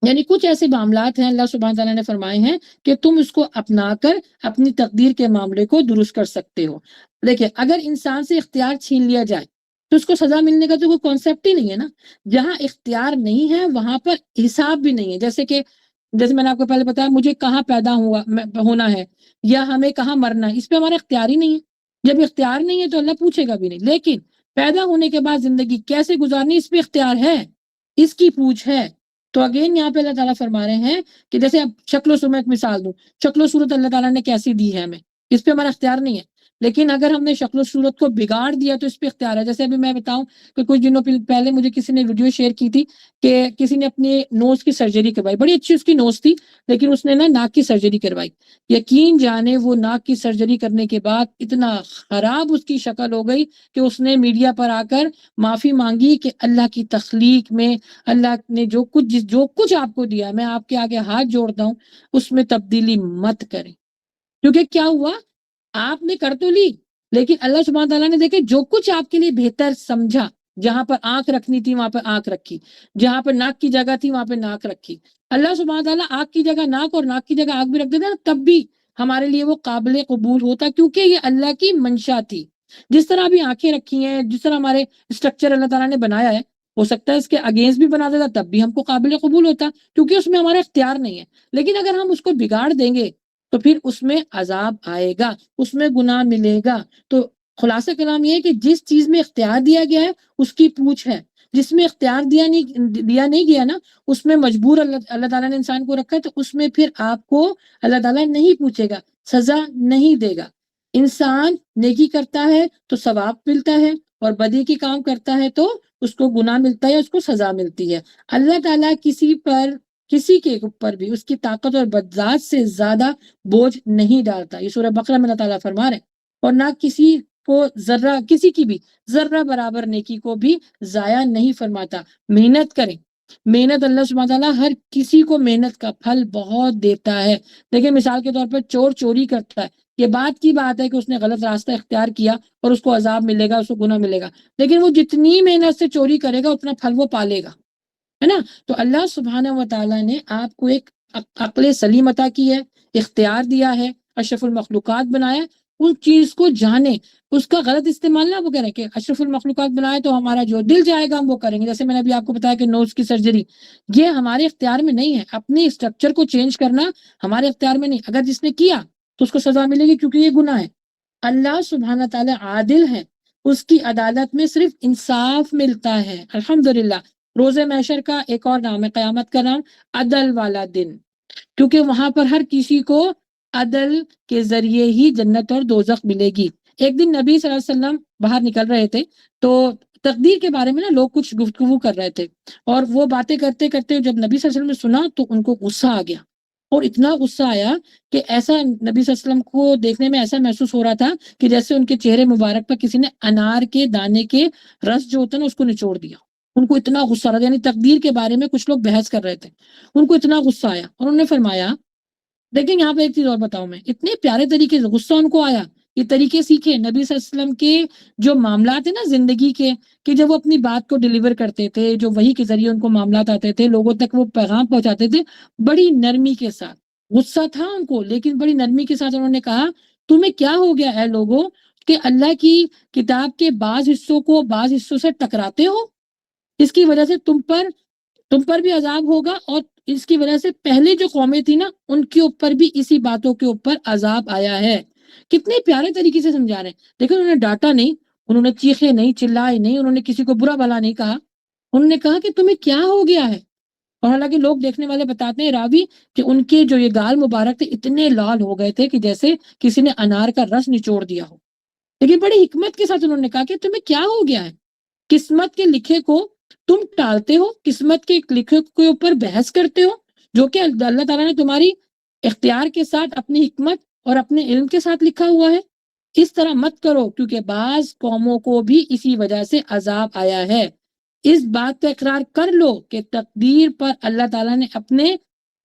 یعنی کچھ ایسے معاملات ہیں اللہ سبحانہ تعالیٰ نے فرمائے ہیں کہ تم اس کو اپنا کر اپنی تقدیر کے معاملے کو درست کر سکتے ہو۔ دیکھیں اگر انسان سے اختیار چھین لیا جائے تو اس کو سزا ملنے کا تو کوئی کانسیپٹ ہی نہیں ہے نا۔ جہاں اختیار نہیں ہے وہاں پر حساب بھی نہیں ہے، جیسے میں نے آپ کو پہلے بتایا مجھے کہاں پیدا ہونا ہے یا ہمیں کہاں مرنا ہے، اس پہ ہمارا اختیار ہی نہیں ہے۔ جب اختیار نہیں ہے تو اللہ پوچھے گا بھی نہیں، لیکن پیدا ہونے کے بعد زندگی کیسے گزارنی اس پہ اختیار ہے، اس کی پوچھ ہے۔ تو اگین یہاں پہ اللہ تعالیٰ فرما رہے ہیں کہ جیسے اب شکل و صورت میں ایک مثال دوں، شکل و صورت اللہ تعالیٰ نے کیسی دی ہے ہمیں، اس پہ ہمارا اختیار نہیں ہے، لیکن اگر ہم نے شکل و صورت کو بگاڑ دیا تو اس پہ اختیار ہے۔ جیسے ابھی میں بتاؤں کہ کچھ دنوں پہلے مجھے کسی نے ویڈیو شیئر کی تھی کہ کسی نے اپنے نوز کی سرجری کروائی، بڑی اچھی اس کی نوز تھی، لیکن اس نے نا ناک کی سرجری کروائی۔ یقین جانے وہ ناک کی سرجری کرنے کے بعد اتنا خراب اس کی شکل ہو گئی کہ اس نے میڈیا پر آ کر معافی مانگی کہ اللہ کی تخلیق میں اللہ نے جو کچھ آپ کو دیا میں آپ کے آگے ہاتھ جوڑتا ہوں اس میں تبدیلی مت کریں، کیونکہ کیا ہوا آپ نے کر تو لی لیکن اللہ سبحانہ تعالیٰ نے دیکھے جو کچھ آپ کے لیے بہتر سمجھا، جہاں پر آنکھ رکھنی تھی وہاں پر آنکھ رکھی، جہاں پر ناک کی جگہ تھی وہاں پہ ناک رکھی۔ اللہ سبحانہ تعالیٰ آنکھ کی جگہ ناک اور ناک کی جگہ آنکھ بھی رکھ دیتا نا، تب بھی ہمارے لیے وہ قابل قبول ہوتا، کیونکہ یہ اللہ کی منشا تھی۔ جس طرح ابھی آنکھیں رکھی ہیں، جس طرح ہمارے اسٹرکچر اللہ تعالیٰ نے بنایا ہے، ہو سکتا ہے اس کے اگینسٹ بھی بنا دیتا تب بھی ہم کو قابل قبول ہوتا، کیونکہ اس میں ہمارا اختیار نہیں ہے۔ لیکن اگر ہم اس کو بگاڑ دیں گے تو پھر اس میں عذاب آئے گا، اس میں گناہ ملے گا۔ تو خلاصہ کلام یہ ہے کہ جس چیز میں اختیار دیا گیا ہے اس کی پوچھ ہے، جس میں اختیار دیا نہیں گیا نا اس میں مجبور اللہ تعالیٰ نے انسان کو رکھا ہے، تو اس میں پھر آپ کو اللہ تعالیٰ نہیں پوچھے گا، سزا نہیں دے گا۔ انسان نیکی کرتا ہے تو ثواب ملتا ہے اور بدی کی کام کرتا ہے تو اس کو گناہ ملتا ہے، اس کو سزا ملتی ہے۔ اللہ تعالیٰ کسی کے اوپر بھی اس کی طاقت اور بذات سے زیادہ بوجھ نہیں ڈالتا، یہ سورہ بقرہ میں اللہ تعالیٰ فرما رہے ہیں، اور نہ کسی کی بھی ذرہ برابر نیکی کو بھی ضائع نہیں فرماتا۔ محنت کریں، محنت اللہ سبحانہ تعالیٰ ہر کسی کو محنت کا پھل بہت دیتا ہے۔ دیکھیں مثال کے طور پر چور چوری کرتا ہے، یہ بات کی بات ہے کہ اس نے غلط راستہ اختیار کیا اور اس کو عذاب ملے گا، اس کو گناہ ملے گا، لیکن وہ جتنی محنت سے چوری کرے گا اتنا پھل وہ پالے گا، ہے نا؟ تو اللہ سبحانہ و تعالیٰ نے آپ کو ایک عقل سلیم عطا کی ہے، اختیار دیا ہے، اشرف المخلوقات بنایا، اس چیز کو جانے، اس کا غلط استعمال نہ وہ کریں کہ اشرف المخلوقات بنائے تو ہمارا جو دل جائے گا ہم وہ کریں گے۔ جیسے میں نے ابھی آپ کو بتایا کہ نوز کی سرجری، یہ ہمارے اختیار میں نہیں ہے، اپنی اسٹرکچر کو چینج کرنا ہمارے اختیار میں نہیں، اگر جس نے کیا تو اس کو سزا ملے گی کیونکہ یہ گناہ ہے۔ اللہ سبحانہ تعالیٰ عادل ہے، اس کی عدالت میں صرف انصاف ملتا ہے، الحمدللہ۔ روز محشر کا ایک اور نام ہے، قیامت کا نام عدل والا دن، کیونکہ وہاں پر ہر کسی کو عدل کے ذریعے ہی جنت اور دوزخ ملے گی۔ ایک دن نبی صلی اللہ علیہ وسلم باہر نکل رہے تھے تو تقدیر کے بارے میں نا لوگ کچھ گفتگو کر رہے تھے، اور وہ باتیں کرتے کرتے جب نبی صلی اللہ علیہ وسلم نے سنا تو ان کو غصہ آ گیا، اور اتنا غصہ آیا کہ ایسا نبی صلی اللہ علیہ وسلم کو دیکھنے میں ایسا محسوس ہو رہا تھا کہ جیسے ان کے چہرے مبارک پر کسی نے انار کے دانے کے رس جو ہوتا ہے نا اس کو نچوڑ دیا۔ ان کو اتنا غصہ آیا، یعنی تقدیر کے بارے میں کچھ لوگ بحث کر رہے تھے، ان کو اتنا غصہ آیا، اور انہوں نے فرمایا، دیکھیں یہاں پہ ایک چیز اور بتاؤں میں، اتنے پیارے طریقے سے غصہ ان کو آیا، یہ طریقے سیکھے نبی صلی اللہ علیہ وسلم کے جو معاملات ہیں نا زندگی کے، کہ جب وہ اپنی بات کو ڈیلیور کرتے تھے، جو وحی کے ذریعے ان کو معاملات آتے تھے، لوگوں تک وہ پیغام پہنچاتے تھے، بڑی نرمی کے ساتھ، غصہ تھا ان کو لیکن بڑی نرمی کے ساتھ انہوں نے کہا، تمہیں کیا ہو گیا ہے لوگوں کہ اللہ کی کتاب کے بعض حصوں کو بعض حصوں سے ٹکراتے ہو، اس کی وجہ سے تم پر بھی عذاب ہوگا، اور اس کی وجہ سے پہلے جو قومیں تھی نا ان کے اوپر بھی اسی باتوں کے اوپر عذاب آیا ہے۔ کتنے پیارے طریقے سے سمجھا رہے ہیں، دیکھو انہوں نے ڈانٹا نہیں، انہوں نے چیخے نہیں، چلائے نہیں، انہوں نے کسی کو برا بھلا نہیں کہا، انہوں نے کہا کہ تمہیں کیا ہو گیا ہے۔ اور حالانکہ لوگ دیکھنے والے بتاتے ہیں راوی کہ ان کے جو یہ گال مبارک تھے اتنے لال ہو گئے تھے کہ جیسے کسی نے انار کا رس نچوڑ دیا ہو، لیکن بڑی حکمت کے ساتھ انہوں نے کہا کہ تمہیں کیا ہو گیا ہے، قسمت کے لکھے کو تم ٹالتے ہو، قسمت کے لکھے کے اوپر بحث کرتے ہو، جو کہ اللہ تعالیٰ نے تمہاری اختیار کے ساتھ اپنی حکمت اور اپنے علم کے ساتھ لکھا ہوا ہے، اس طرح مت کرو کیونکہ بعض قوموں کو بھی اسی وجہ سے عذاب آیا ہے۔ اس بات کا اقرار کر لو کہ تقدیر پر اللہ تعالیٰ نے اپنے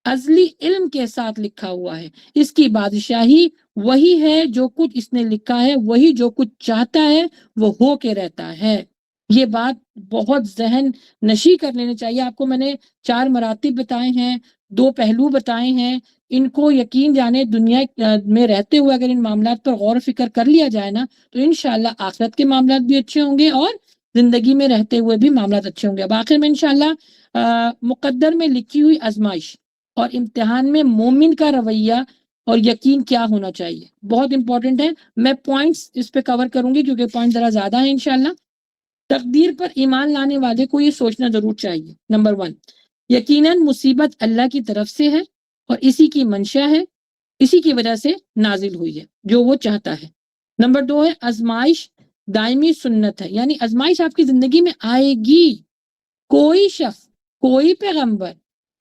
ازلی علم کے ساتھ لکھا ہوا ہے، اس کی بادشاہی وہی ہے، جو کچھ اس نے لکھا ہے وہی جو کچھ چاہتا ہے وہ ہو کے رہتا ہے۔ یہ بات بہت ذہن نشی کر لینے چاہیے۔ آپ کو میں نے 4 مراتب بتائے ہیں، 2 پہلو بتائے ہیں، ان کو یقین جانے دنیا میں رہتے ہوئے اگر ان معاملات پر غور و فکر کر لیا جائے نا تو انشاءاللہ آخرت کے معاملات بھی اچھے ہوں گے اور زندگی میں رہتے ہوئے بھی معاملات اچھے ہوں گے۔ اب آخر میں انشاءاللہ مقدر میں لکھی ہوئی آزمائش اور امتحان میں مومن کا رویہ اور یقین کیا ہونا چاہیے، بہت امپورٹنٹ ہے۔ میں پوائنٹس اس پہ کور کروں گی کیونکہ پوائنٹ ذرا زیادہ ہیں انشاءاللہ۔ تقدیر پر ایمان لانے والے کو یہ سوچنا ضرور چاہیے، نمبر 1 یقیناً مصیبت اللہ کی طرف سے ہے اور اسی کی منشا ہے، اسی کی وجہ سے نازل ہوئی ہے جو وہ چاہتا ہے۔ نمبر 2 ہے آزمائش دائمی سنت ہے، یعنی آزمائش آپ کی زندگی میں آئے گی۔ کوئی شخص، کوئی پیغمبر،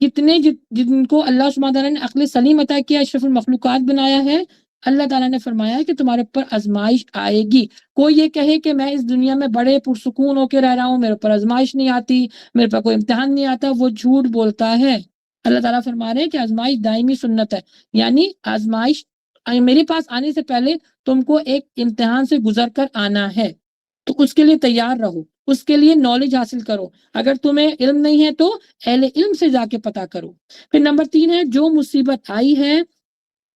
کتنے جن کو اللہ سبحانہ تعالیٰ نے عقل سلیم عطا کیا، اشرف المخلوقات بنایا ہے، اللہ تعالیٰ نے فرمایا ہے کہ تمہارے اوپر آزمائش آئے گی۔ کوئی یہ کہے کہ میں اس دنیا میں بڑے پرسکون ہو کے رہ رہا ہوں، میرے اوپر آزمائش نہیں آتی، میرے پر کوئی امتحان نہیں آتا، وہ جھوٹ بولتا ہے۔ اللہ تعالیٰ فرما رہے ہیں کہ آزمائش دائمی سنت ہے، یعنی آزمائش میرے پاس آنے سے پہلے تم کو ایک امتحان سے گزر کر آنا ہے، تو اس کے لیے تیار رہو، اس کے لیے نالج حاصل کرو، اگر تمہیں علم نہیں ہے تو اہل علم سے جا کے پتہ کرو۔ پھر نمبر 3 ہے جو مصیبت آئی ہے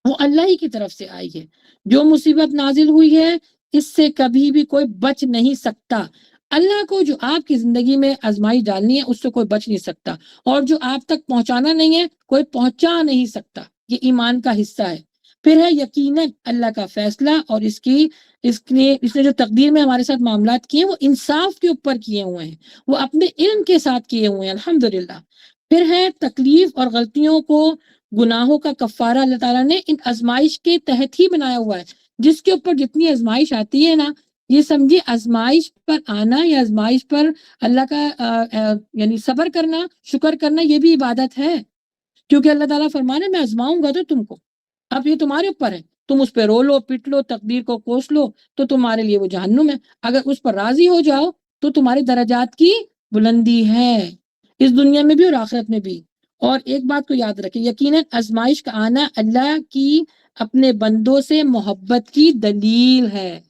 وہ اللہ ہی کی طرف سے آئی ہے، جو مصیبت نازل ہوئی ہے اس سے کبھی بھی کوئی بچ نہیں سکتا۔ اللہ کو جو آپ کی زندگی میں آزمائش ڈالنی ہے اس سے کوئی بچ نہیں سکتا، اور جو آپ تک پہنچانا نہیں ہے کوئی پہنچا نہیں سکتا، یہ ایمان کا حصہ ہے۔ پھر ہے یقیناً اللہ کا فیصلہ اور اس نے جو تقدیر میں ہمارے ساتھ معاملات کیے ہیں وہ انصاف کے اوپر کیے ہوئے ہیں، وہ اپنے علم کے ساتھ کیے ہوئے ہیں، الحمدللہ۔ پھر ہے تکلیف اور غلطیوں کو، گناہوں کا کفارہ اللہ تعالیٰ نے ان آزمائش کے تحت ہی بنایا ہوا ہے، جس کے اوپر جتنی آزمائش آتی ہے نا یہ سمجھیے آزمائش پر آنا یا آزمائش پر اللہ کا یعنی صبر کرنا، شکر کرنا، یہ بھی عبادت ہے، کیونکہ اللہ تعالیٰ فرمانا میں آزماؤں گا تو تم کو، اب یہ تمہارے اوپر ہے، تم اس پہ رو لو، پٹ لو، تقدیر کو کوس لو تو تمہارے لیے وہ جہنم ہے، اگر اس پر راضی ہو جاؤ تو تمہارے درجات کی بلندی ہے اس دنیا میں بھی اور آخرت میں بھی۔ اور ایک بات کو یاد رکھیں، یقیناً آزمائش کا آنا اللہ کی اپنے بندوں سے محبت کی دلیل ہے۔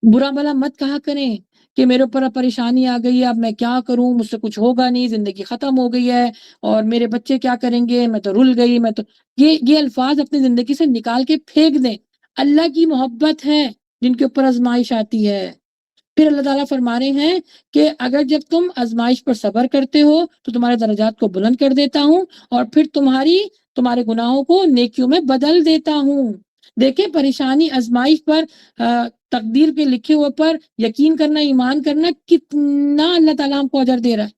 برا بھلا مت کہا کریں کہ میرے اوپر پریشانی آ گئی ہے، اب میں کیا کروں، مجھ سے کچھ ہوگا نہیں، زندگی ختم ہو گئی ہے، اور میرے بچے کیا کریں گے، میں تو رل گئی، میں تو یہ الفاظ اپنی زندگی سے نکال کے پھینک دیں۔ اللہ کی محبت ہے جن کے اوپر آزمائش آتی ہے۔ پھر اللہ تعالیٰ فرما رہے ہیں کہ اگر جب تم آزمائش پر صبر کرتے ہو تو تمہارے درجات کو بلند کر دیتا ہوں، اور پھر تمہارے گناہوں کو نیکیوں میں بدل دیتا ہوں۔ دیکھیں پریشانی آزمائش پر تقدیر کے لکھے ہوئے پر یقین کرنا، ایمان کرنا، کتنا اللہ تعالیٰ ہم کو اجر دے رہا ہے۔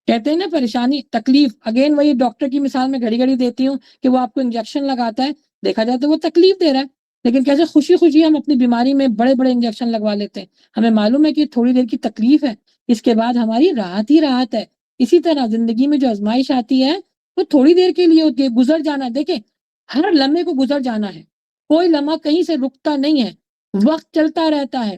کہتے ہیں نا پریشانی، تکلیف، اگین وہی ڈاکٹر کی مثال میں گھڑی گھڑی دیتی ہوں کہ وہ آپ کو انجیکشن لگاتا ہے، دیکھا جائے تو وہ تکلیف دے رہا ہے، لیکن کیسے خوشی خوشی ہم اپنی بیماری میں بڑے بڑے انجیکشن لگوا لیتے ہیں، ہمیں معلوم ہے کہ تھوڑی دیر کی تکلیف ہے، اس کے بعد ہماری راحت ہی راحت ہے۔ اسی طرح زندگی میں جو آزمائش آتی ہے وہ تھوڑی دیر کے لیے ہوتی ہے، گزر جانا ہے۔ دیکھیں ہر لمحے کو گزر جانا ہے، کوئی لمحہ کہیں سے رکتا نہیں ہے، وقت چلتا رہتا ہے،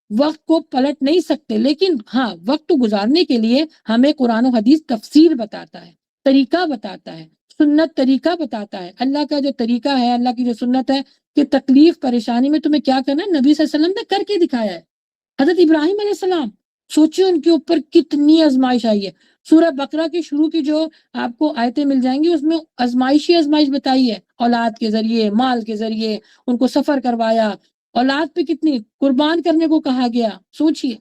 وقت کو پلٹ نہیں سکتے، لیکن ہاں وقت گزارنے کے لیے ہمیں قرآن و حدیث تفسیر بتاتا ہے، طریقہ بتاتا ہے، سنت طریقہ بتاتا ہے، اللہ کا جو طریقہ ہے، اللہ کی جو سنت ہے کہ تکلیف پریشانی میں تمہیں کیا کرنا ہے، نبی صلی اللہ علیہ وسلم نے کر کے دکھایا ہے۔ حضرت ابراہیم علیہ السلام، سوچیے ان کے اوپر کتنی آزمائش آئی ہے۔ سورہ بقرہ کی شروع کی جو آپ کو آیتیں مل جائیں گی اس میں آزمائش ہی آزمائش بتائی ہے، اولاد کے ذریعے، مال کے ذریعے ان کو سفر کروایا، اولاد پہ کتنی قربان کرنے کو کہا گیا، سوچئے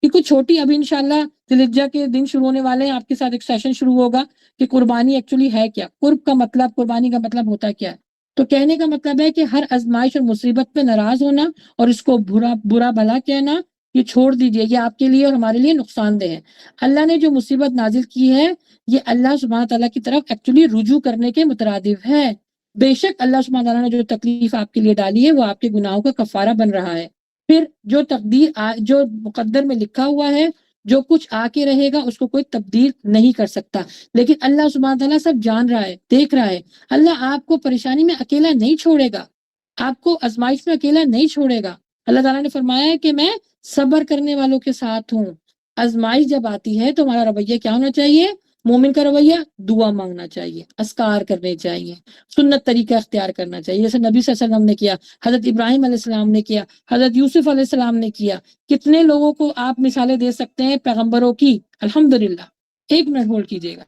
کہ کچھ چھوٹی، ابھی انشاءاللہ ذی الحجہ کے دن شروع ہونے والے ہیں، آپ کے ساتھ ایک سیشن شروع ہوگا کہ قربانی ایکچولی ہے کیا، قرب کا مطلب، قربانی کا مطلب ہوتا کیا ہے۔ تو کہنے کا مطلب ہے کہ ہر آزمائش اور مصیبت پہ ناراض ہونا اور اس کو برا بھلا کہنا یہ چھوڑ دیجئے، یہ آپ کے لیے اور ہمارے لیے نقصان دہ ہے۔ اللہ نے جو مصیبت نازل کی ہے یہ اللہ سبحانہ تعالیٰ کی طرف ایکچولی رجوع کرنے کے مترادف ہے۔ بے شک اللہ سبحانہ تعالیٰ نے جو تکلیف آپ کے لیے ڈالی ہے وہ آپ کے گناہوں کا کفارہ بن رہا ہے۔ پھر جو جو مقدر میں لکھا ہوا ہے، جو کچھ آ کے رہے گا اس کو کوئی تبدیل نہیں کر سکتا، لیکن اللہ سبحانہ تعالیٰ سب جان رہا ہے، دیکھ رہا ہے۔ اللہ آپ کو پریشانی میں اکیلا نہیں چھوڑے گا، آپ کو آزمائش میں اکیلا نہیں چھوڑے گا۔ اللہ تعالیٰ نے فرمایا ہے کہ میں صبر کرنے والوں کے ساتھ ہوں۔ آزمائش جب آتی ہے تو ہمارا رویہ کیا ہونا چاہیے؟ مومن کا رویہ دعا مانگنا چاہیے، اذکار کرنے چاہیے، سنت طریقہ اختیار کرنا چاہیے، جیسے نبی صلی اللہ علیہ وسلم نے کیا، حضرت ابراہیم علیہ السلام نے کیا، حضرت یوسف علیہ السلام نے کیا۔ کتنے لوگوں کو آپ مثالیں دے سکتے ہیں پیغمبروں کی، الحمدللہ۔ ایک منٹ ہولڈ کیجیے گا۔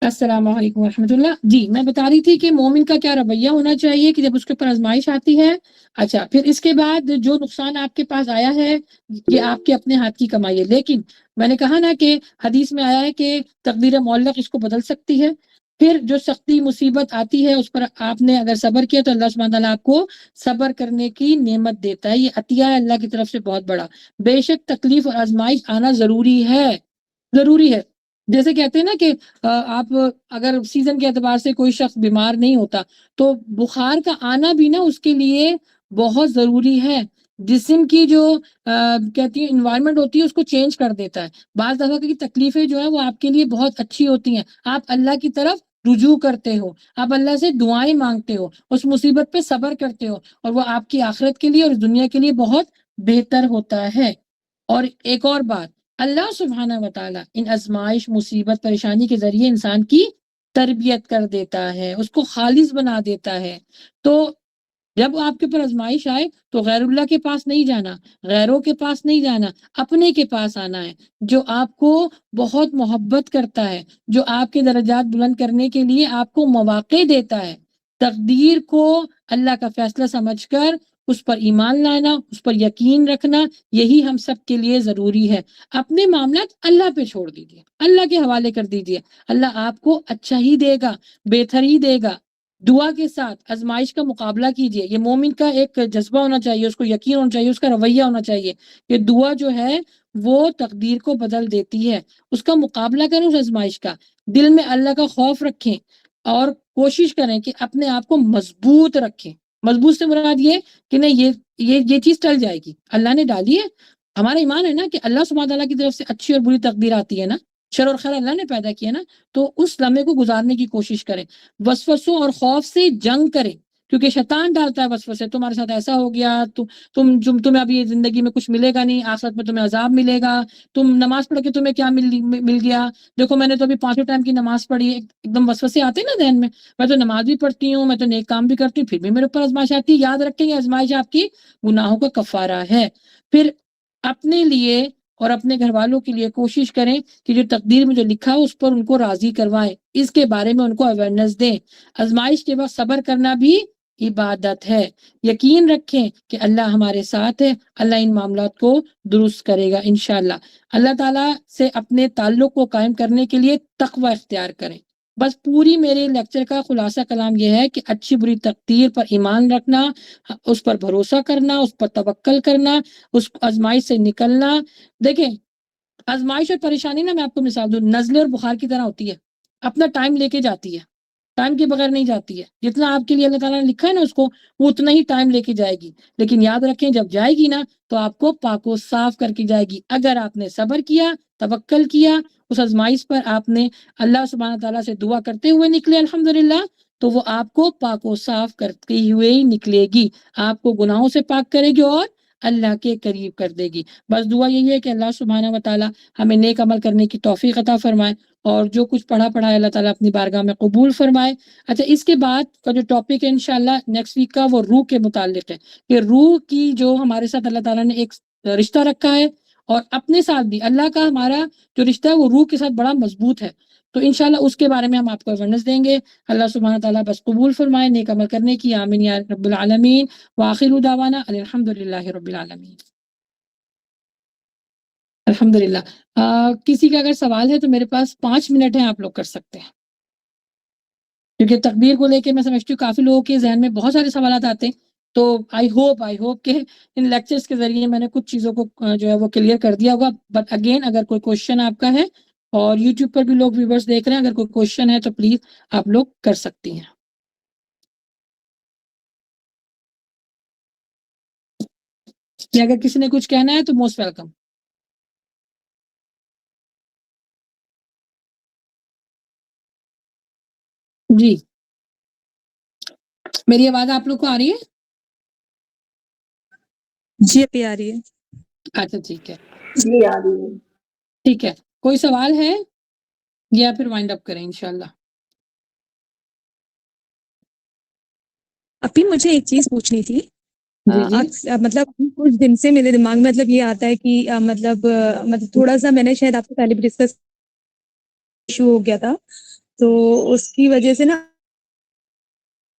السلام علیکم ورحمۃ اللہ۔ جی میں بتا رہی تھی کہ مومن کا کیا رویہ ہونا چاہیے کہ جب اس کے اوپر آزمائش آتی ہے۔ اچھا، پھر اس کے بعد جو نقصان آپ کے پاس آیا ہے یہ آپ کے اپنے ہاتھ کی کمائی ہے، لیکن میں نے کہا نا کہ حدیث میں آیا ہے کہ تقدیر معلق اس کو بدل سکتی ہے۔ پھر جو سختی مصیبت آتی ہے اس پر آپ نے اگر صبر کیا تو اللہ سبحانہ تعالیٰ آپ کو صبر کرنے کی نعمت دیتا ہے، یہ عطیہ ہے اللہ کی طرف سے بہت بڑا۔ بے شک تکلیف اور آزمائش آنا ضروری ہے، ضروری ہے۔ جیسے کہتے ہیں نا کہ آپ اگر سیزن کے اعتبار سے کوئی شخص بیمار نہیں ہوتا تو بخار کا آنا بھی نا اس کے لیے بہت ضروری ہے۔ جسم کی جو کہتی ہیں انوائرمنٹ ہوتی ہے اس کو چینج کر دیتا ہے۔ بعض دفعہ کی تکلیفیں جو ہیں وہ آپ کے لیے بہت اچھی ہوتی ہیں، آپ اللہ کی طرف رجوع کرتے ہو، آپ اللہ سے دعائیں مانگتے ہو، اس مصیبت پہ صبر کرتے ہو، اور وہ آپ کی آخرت کے لیے اور اس دنیا کے لیے بہت بہتر ہوتا ہے۔ اور ایک اور بات، اللہ سبحانہ و تعالیٰ ان آزمائش، مصیبت، پریشانی کے ذریعے انسان کی تربیت کر دیتا ہے، اس کو خالص بنا دیتا ہے۔ تو جب آپ کے اوپر آزمائش آئے تو غیر اللہ کے پاس نہیں جانا، غیروں کے پاس نہیں جانا، اپنے کے پاس آنا ہے جو آپ کو بہت محبت کرتا ہے، جو آپ کے درجات بلند کرنے کے لیے آپ کو مواقع دیتا ہے۔ تقدیر کو اللہ کا فیصلہ سمجھ کر اس پر ایمان لانا، اس پر یقین رکھنا، یہی ہم سب کے لیے ضروری ہے۔ اپنے معاملات اللہ پہ چھوڑ دیجیے، اللہ کے حوالے کر دیجیے، اللہ آپ کو اچھا ہی دے گا، بہتر ہی دے گا۔ دعا کے ساتھ آزمائش کا مقابلہ کیجیے. یہ مومن کا ایک جذبہ ہونا چاہیے, اس کو یقین ہونا چاہیے, اس کا رویہ ہونا چاہیے کہ دعا جو ہے وہ تقدیر کو بدل دیتی ہے. اس کا مقابلہ کریں, اس آزمائش کا. دل میں اللہ کا خوف رکھیں اور کوشش کریں کہ اپنے آپ کو مضبوط رکھیں. مضبوط سے مراد یہ کہ نہیں, یہ چیز ٹل جائے گی, اللہ نے ڈالی ہے. ہمارا ایمان ہے نا کہ اللہ سبحانہ تعالیٰ کی طرف سے اچھی اور بری تقدیر آتی ہے نا, شر اور خیر اللہ نے پیدا کیا نا. تو اس لمحے کو گزارنے کی کوشش کریں. وسوسوں اور خوف سے جنگ کریں, کیونکہ شیطان ڈالتا ہے وسوسے, تمہارے ساتھ ایسا ہو گیا, تمہیں ابھی زندگی میں کچھ ملے گا نہیں, آخرت میں تمہیں عذاب ملے گا, تم نماز پڑھ کے تمہیں کیا مل گیا, دیکھو میں نے تو ابھی 5 ٹائم کی نماز پڑھی. ایک دم وسوسے آتے ہیں نا ذہن میں تو نماز بھی پڑھتی ہوں, میں تو نیک کام بھی کرتی ہوں, پھر بھی میرے اوپر آزمائش آتی ہے. یاد رکھیں, یہ آزمائش آپ کی گناہوں کا کفارہ ہے. پھر اپنے لیے اور اپنے گھر والوں کے لیے کوشش کریں کہ جو تقدیر میں جو لکھا ہے اس پر ان کو راضی کروائیں, اس کے بارے میں ان کو اویئرنیس دیں. آزمائش کے بعد صبر کرنا بھی عبادت ہے. یقین رکھیں کہ اللہ ہمارے ساتھ ہے, اللہ ان معاملات کو درست کرے گا انشاءاللہ. اللہ تعالیٰ سے اپنے تعلق کو قائم کرنے کے لیے تقوی اختیار کریں. بس پوری میرے لیکچر کا خلاصہ کلام یہ ہے کہ اچھی بری تقدیر پر ایمان رکھنا, اس پر بھروسہ کرنا, اس پر توکل کرنا, اس آزمائش سے نکلنا. دیکھیں, آزمائش اور پریشانی نا, میں آپ کو مثال دوں, نزلے اور بخار کی طرح ہوتی ہے, اپنا ٹائم لے کے جاتی ہے, ٹائم کے بغیر نہیں جاتی ہے. جتنا آپ کے لیے اللہ تعالیٰ نے لکھا ہے نا اس کو, وہ اتنا ہی ٹائم لے کے جائے گی. لیکن یاد رکھیں, جب جائے گی نا تو آپ کو پاک و صاف کر کے جائے گی. اگر آپ نے صبر کیا, توکل کیا, اس آزمائش پر آپ نے اللہ سبحانہ تعالیٰ سے دعا کرتے ہوئے نکلے الحمدللہ, تو وہ آپ کو پاک و صاف کرتے ہوئے ہی نکلے گی, آپ کو گناہوں سے پاک کرے گی اور اللہ کے قریب کر دے گی. بس دعا یہی ہے کہ اللہ سبحانہ و تعالیٰ ہمیں نیک عمل کرنے کی توفیق عطا فرمائے, اور جو کچھ پڑھا ہے اللہ تعالیٰ اپنی بارگاہ میں قبول فرمائے. اچھا, اس کے بعد کا جو ٹاپک ہے انشاءاللہ نیکسٹ ویک کا, وہ روح کے متعلق ہے, کہ روح کی جو ہمارے ساتھ اللہ تعالیٰ نے ایک رشتہ رکھا ہے, اور اپنے ساتھ بھی اللہ کا ہمارا جو رشتہ ہے وہ روح کے ساتھ بڑا مضبوط ہے. تو انشاءاللہ اس کے بارے میں ہم آپ کو اویئرنیس دیں گے. اللہ سبحانہ تعالیٰ بس قبول فرمائے نیک عمل کرنے کی, آمین یا رب العالمین. وآخر دعوانا الحمدللہ رب العالمین. الحمدللہ. کسی کا اگر سوال ہے تو میرے پاس 5 منٹ ہیں, آپ لوگ کر سکتے ہیں, کیونکہ تقدیر کو لے کے میں سمجھتی ہوں کافی لوگوں کے ذہن میں بہت سارے سوالات آتے ہیں. تو آئی ہوپ کہ ان لیکچرز کے ذریعے میں نے کچھ چیزوں کو جو ہے وہ کلیئر کر دیا ہوگا. بٹ اگین, اگر کوئی کوشچن آپ کا ہے, اور یوٹیوب پر بھی لوگ ویورز دیکھ رہے ہیں, اگر کوئی کوشچن ہے تو پلیز آپ لوگ کر سکتی ہیں. یا اگر کسی نے کچھ کہنا ہے تو موسٹ ویلکم. جی, میری آواز آپ لوگ کو آ رہی ہے؟ جی ابھی آ رہی ہے. اچھا ٹھیک ہے, جی آ رہی ہے. ٹھیک ہے. کوئی سوال ہے یا پھر وائنڈ اپ کریں انشاءاللہ. ابھی مجھے ایک چیز پوچھنی تھی. جی مطلب کچھ دن سے میرے دماغ میں مطلب یہ آتا ہے کہ مطلب تھوڑا سا میں نے شاید آپ سے پہلے بھی ڈسکس ایشو ہو گیا تھا, تو اس کی وجہ سے نا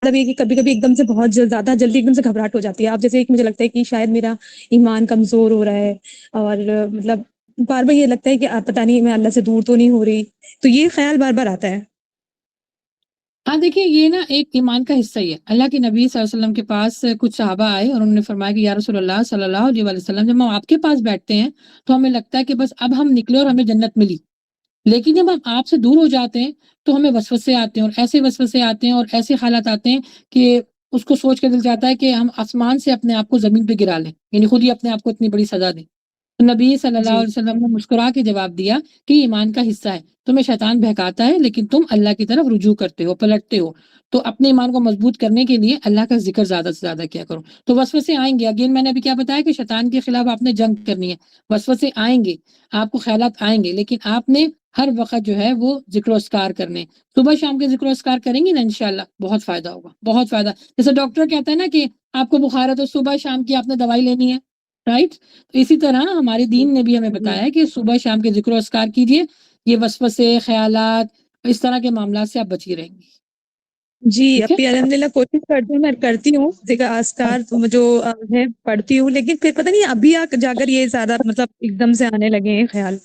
مطلب یہ کہ کبھی کبھی ایک دم سے بہت زیادہ جلدی ایک دم سے گھبراہٹ ہو جاتی ہے. اب جیسے ایک مجھے لگتا ہے کہ شاید میرا ایمان کمزور ہو رہا ہے, اور مطلب بار بار یہ لگتا ہے کہ پتہ نہیں میں اللہ سے دور تو نہیں ہو رہی, تو یہ خیال بار بار آتا ہے. ہاں دیکھیں, یہ نا ایک ایمان کا حصہ ہی ہے. اللہ کے نبی صلی اللہ علیہ وسلم کے پاس کچھ صحابہ آئے اور انہوں نے فرمایا کہ یا رسول اللہ صلی اللہ علیہ وسلم, جب ہم آپ کے پاس بیٹھتے ہیں تو ہمیں لگتا ہے کہ بس اب ہم نکلے اور ہمیں جنت ملی, لیکن جب ہم آپ سے دور ہو جاتے ہیں تو ہمیں وسوسے آتے ہیں, اور ایسے وسوسے آتے ہیں اور ایسے حالات آتے ہیں کہ اس کو سوچ کے دل چاہتا ہے کہ ہم آسمان سے اپنے آپ کو زمین پہ گرا لیں, یعنی خود ہی اپنے آپ کو اتنی بڑی سزا دیں. تو نبی صلی اللہ جی علیہ وسلم نے مسکرا کے جواب دیا کہ یہ ایمان کا حصہ ہے, تمہیں شیطان بہکاتا ہے لیکن تم اللہ کی طرف رجوع کرتے ہو, پلٹتے ہو. تو اپنے ایمان کو مضبوط کرنے کے لیے اللہ کا ذکر زیادہ سے زیادہ کیا کرو. تو وسوسے آئیں گے, اگین میں نے ابھی کیا بتایا کہ شیطان کے خلاف آپ نے جنگ کرنی ہے. وسوسے آئیں گے, آپ کو خیالات آئیں گے, لیکن آپ نے ہر وقت جو ہے وہ ذکر و اذکار کرنے. صبح شام کے ذکر و اذکار کریں گے نا انشاءاللہ بہت فائدہ ہوگا, بہت فائدہ. جیسے ڈاکٹر کہتا ہے نا کہ آپ کو بخار ہے تو صبح شام کی آپ نے دوائی لینی ہے, رائٹ. تو اسی طرح ہمارے دین نے بھی ہمیں بتایا ہے کہ صبح شام کے ذکر و اذکار کیجیے, یہ وسوسے خیالات اس طرح کے معاملات سے آپ بچی رہیں گی. جی ٹھیک ہے, ابھی الحمدللہ کوشش کرتی ہوں, میں کرتی ہوں ذکر اذکار جو ہے پڑھتی ہوں, لیکن پھر پتہ نہیں ابھی جا کر یہ زیادہ مطلب ایک دم سے آنے لگے ہیں خیال.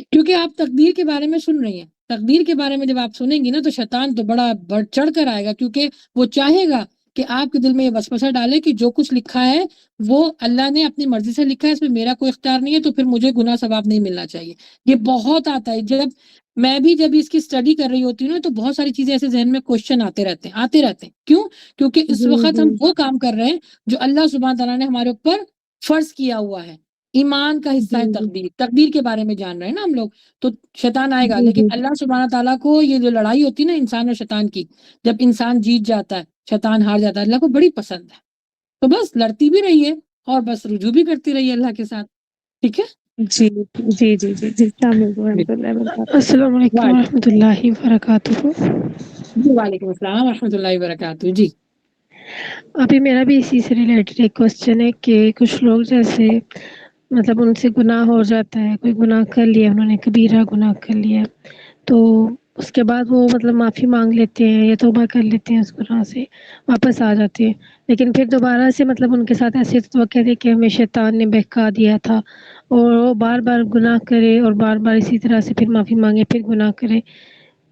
کیونکہ آپ تقدیر کے بارے میں سن رہی ہیں، تقدیر کے بارے میں جب آپ سنیں گی نا تو شیطان تو بڑا بڑھ چڑھ کر آئے گا، کیونکہ وہ چاہے گا کہ آپ کے دل میں یہ وسوسہ ڈالے کہ جو کچھ لکھا ہے وہ اللہ نے اپنی مرضی سے لکھا ہے، اس میں میرا کوئی اختیار نہیں ہے، تو پھر مجھے گناہ ثواب نہیں ملنا چاہیے۔ یہ بہت آتا ہے، جب اس کی اسٹڈی کر رہی ہوتی ہوں نا تو بہت ساری چیزیں ایسے ذہن میں کوشچن آتے رہتے ہیں۔ کیوں؟ کیونکہ اس جی وقت جی ہم وہ کام کر رہے ہیں جو اللہ سبحانہ تعالیٰ نے ہمارے اوپر فرض کیا ہوا ہے، ایمان کا حصہ ہے جی تقدیر کے بارے میں جان رہے ہیں نا ہم لوگ، تو شیطان آئے گا، جی لیکن جی اللہ سبحانہ تعالیٰ کو یہ جو لڑائی ہوتی ہے نا انسان اور شیطان کی، جب انسان جیت جاتا ہے شیطان ہار جاتا ہے، اللہ کو بڑی پسند ہے، تو بس لڑتی بھی رہیے اور بس رجوع بھی کرتی رہیے اللہ کے ساتھ، ٹھیک ہے؟ جی جی جی جی جی السلام علیکم ورحمۃ اللہ وبرکاتہ۔ السلام علیکم وعلیکم ورحمۃ اللہ وبرکاتہ۔ وعلیکم السلام ورحمۃ اللہ وبرکاتہ۔ جی ابھی میرا بھی اسی سے ریلیٹڈ ایک کوشچن ہے کہ کچھ لوگ جیسے مطلب ان سے گناہ ہو جاتا ہے، کوئی گناہ کر لیا، انہوں نے کبیرہ گناہ کر لیا، تو اس کے بعد وہ مطلب معافی مانگ لیتے ہیں یا توبہ کر لیتے ہیں، اس گناہ سے واپس آ جاتے ہیں، لیکن پھر دوبارہ سے مطلب ان کے ساتھ ایسے تو کہتے ہیں کہ ہمیں شیطان نے بہکا دیا تھا، اور وہ بار بار گناہ کرے اور بار بار اسی طرح سے پھر معافی مانگے پھر گناہ کرے،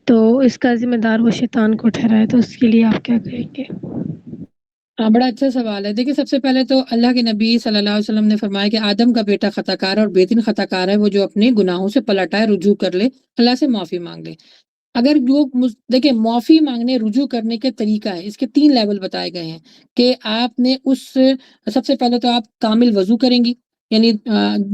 تو اس کا ذمہ دار وہ شیطان کو ٹھہرائے، تو اس کے لیے آپ کیا کہیں گے؟ ہاں، بڑا اچھا سوال ہے۔ دیکھیے سب سے پہلے تو اللہ کے نبی صلی اللہ علیہ وسلم نے فرمایا کہ آدم کا بیٹا خطا کار ہے اور بے دین خطا کار ہے، وہ جو اپنے گناہوں سے پلٹ آئے، رجوع کر لے، اللہ سے معافی مانگ لے۔ اگر دیکھیں معافی مانگنے رجوع کرنے کے طریقہ ہے، اس کے 3 لیول بتائے گئے ہیں کہ آپ نے سب سے پہلے تو آپ کامل وضو کریں گی، یعنی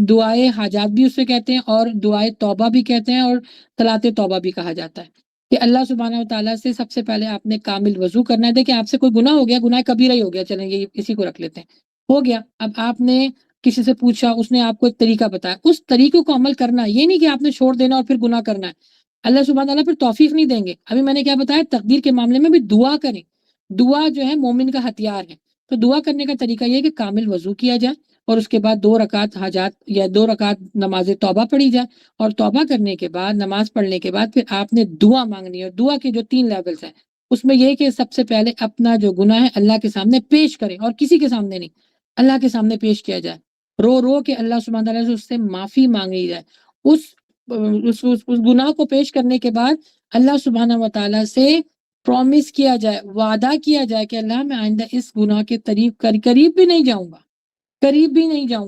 دعائے حاجات بھی اسے کہتے ہیں اور دعائے توبہ بھی کہتے ہیں اور صلاۃ توبہ بھی کہا جاتا ہے، کہ اللہ سبحانہ و تعالیٰ سے سب سے پہلے آپ نے کامل وضو کرنا ہے۔ دیکھیں آپ سے کوئی گناہ ہو گیا، گناہ کبیرہ ہی ہو گیا، چلیں یہ اسی کو رکھ لیتے ہیں، ہو گیا، اب آپ نے کسی سے پوچھا، اس نے آپ کو ایک طریقہ بتایا، اس طریقے کو عمل کرنا ہے، یہ نہیں کہ آپ نے چھوڑ دینا اور پھر گناہ کرنا ہے، اللہ سبحانہ تعالیٰ پھر توفیق نہیں دیں گے۔ ابھی میں نے کیا بتایا، تقدیر کے معاملے میں بھی دعا کریں، دعا جو ہے مومن کا ہتھیار ہے، تو دعا کرنے کا طریقہ یہ ہے کہ کامل وضو کیا جائے اور اس کے بعد 2 رکعت حاجات یا 2 رکعت نماز توبہ پڑھی جائے، اور توبہ کرنے کے بعد نماز پڑھنے کے بعد پھر آپ نے دعا مانگنی ہے۔ دعا کے جو 3 لیولز ہیں اس میں یہ کہ سب سے پہلے اپنا جو گناہ ہے اللہ کے سامنے پیش کریں، اور کسی کے سامنے نہیں، اللہ کے سامنے پیش کیا جائے، رو رو کے اللہ سبحانہ تعالیٰ سے اس سے معافی مانگی جائے۔ اس گناہ کو پیش کرنے کے بعد اللہ سبحانہ و تعالیٰ سے پرومس کیا جائے، وعدہ کیا جائے کہ اللہ میں آئندہ اس گناہ کے قریب بھی نہیں جاؤں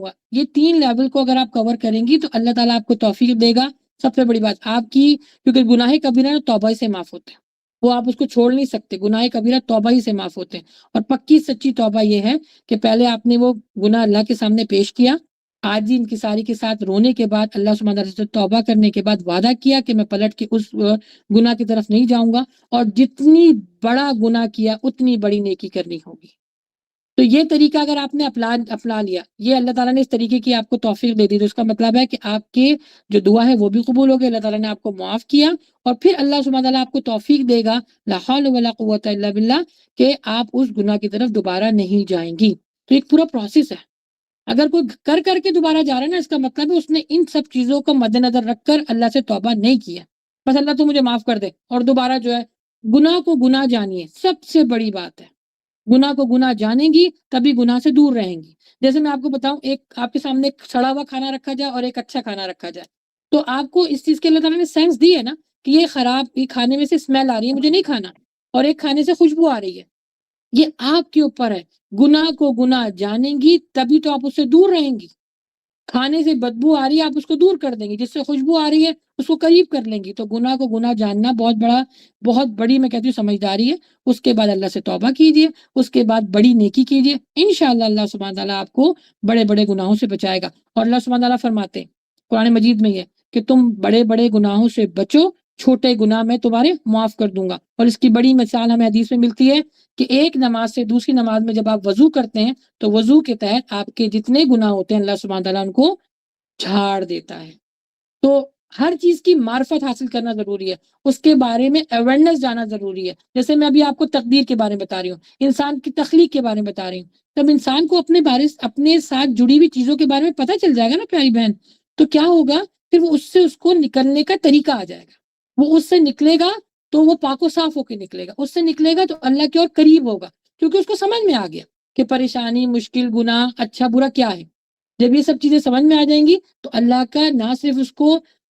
گا۔ یہ 3 لیول کو اگر آپ کور کریں گی تو اللہ تعالیٰ آپ کو توفیق دے گا۔ سب سے بڑی بات آپ کی، کیونکہ گناہ کبیرہ توبہ ہی سے معاف ہوتے ہیں، وہ آپ اس کو چھوڑ نہیں سکتے، گناہ کبیرہ توبہ ہی سے معاف ہوتے ہیں، اور پکی سچی توبہ یہ ہے کہ پہلے آپ نے وہ گناہ اللہ کے سامنے پیش کیا، عاجزی انکساری کے ساتھ رونے کے بعد اللہ سبحانہ تعالیٰ سے توبہ کرنے کے بعد وعدہ کیا کہ میں پلٹ کے اس گناہ کی طرف نہیں جاؤں گا، اور جتنی بڑا گناہ کیا اتنی بڑی نیکی کرنی ہوگی۔ تو یہ طریقہ اگر آپ نے اپنا لیا، یہ اللہ تعالیٰ نے اس طریقے کی آپ کو توفیق دے دی، تو اس کا مطلب ہے کہ آپ کے جو دعا ہے وہ بھی قبول ہو گئی، اللہ تعالیٰ نے آپ کو معاف کیا، اور پھر اللہ سبحانہ تعالیٰ آپ کو توفیق دے گا، لا حول ولا قوت الا باللہ، کہ آپ اس گناہ کی طرف دوبارہ نہیں جائیں گی۔ تو ایک پورا پروسیس ہے، اگر کوئی کر کے دوبارہ جا رہا ہے نا، اس کا مطلب ہے اس نے ان سب چیزوں کو مد نظر رکھ کر اللہ سے توبہ نہیں کیا، بس اللہ تو مجھے معاف کر دے، اور دوبارہ جو ہے گناہ کو گناہ جانیے، سب سے بڑی بات ہے، گناہ کو گناہ جانیں گی تبھی گناہ سے دور رہیں گی۔ جیسے میں آپ کو بتاؤں، ایک آپ کے سامنے ایک سڑا ہوا کھانا رکھا جائے اور ایک اچھا کھانا رکھا جائے، تو آپ کو اس چیز کے اللہ تعالیٰ نے سینس دی ہے نا کہ یہ خراب، یہ کھانے میں سے اسمیل آ رہی ہے، مجھے نہیں کھانا، اور ایک کھانے سے خوشبو آ رہی ہے، یہ آپ کے اوپر ہے۔ گناہ کو گناہ جانیں گی تبھی تو آپ اس سے دور رہیں گی، کھانے سے بدبو آ رہی ہے آپ اس کو دور کر دیں گی، جس سے خوشبو آ رہی ہے اس کو قریب کر لیں گی۔ تو گناہ کو گناہ جاننا بہت بڑی میں کہتی ہوں سمجھداری ہے۔ اس کے بعد اللہ سے توبہ کیجیے، اس کے بعد بڑی نیکی کیجیے، انشاءاللہ اللہ سبحانہ تعالیٰ آپ کو بڑے بڑے گناہوں سے بچائے گا۔ اور اللہ سبحانہ تعالیٰ فرماتے ہیں قرآن مجید میں یہ کہ تم بڑے بڑے گناہوں سے بچو، چھوٹے گناہ میں تمہارے معاف کر دوں گا۔ اور اس کی بڑی مثال ہمیں حدیث میں ملتی ہے کہ ایک نماز سے دوسری نماز میں جب آپ وضو کرتے ہیں تو وضو کے تحت آپ کے جتنے گناہ ہوتے ہیں اللہ سبحانہ تعالیٰ ان کو جھاڑ دیتا ہے۔ تو ہر چیز کی معرفت حاصل کرنا ضروری ہے، اس کے بارے میں اویئرنیس جانا ضروری ہے۔ جیسے میں ابھی آپ کو تقدیر کے بارے میں بتا رہی ہوں، انسان کی تخلیق کے بارے میں بتا رہی ہوں، تب انسان کو اپنے ساتھ جڑی ہوئی چیزوں کے بارے میں پتہ چل جائے گا نا پیاری بہن، تو کیا ہوگا پھر وہ اس کو نکلنے کا طریقہ آ جائے گا، وہ اس سے نکلے گا تو وہ پاک و صاف ہو کے نکلے گا، اس سے نکلے گا تو اللہ کے اور قریب ہوگا، کیونکہ اس کو سمجھ میں آ گیا کہ پریشانی، مشکل، گناہ، اچھا برا کیا ہے۔ جب یہ سب چیزیں سمجھ میں آ جائیں گی تو اللہ کا نہ صرف اس کو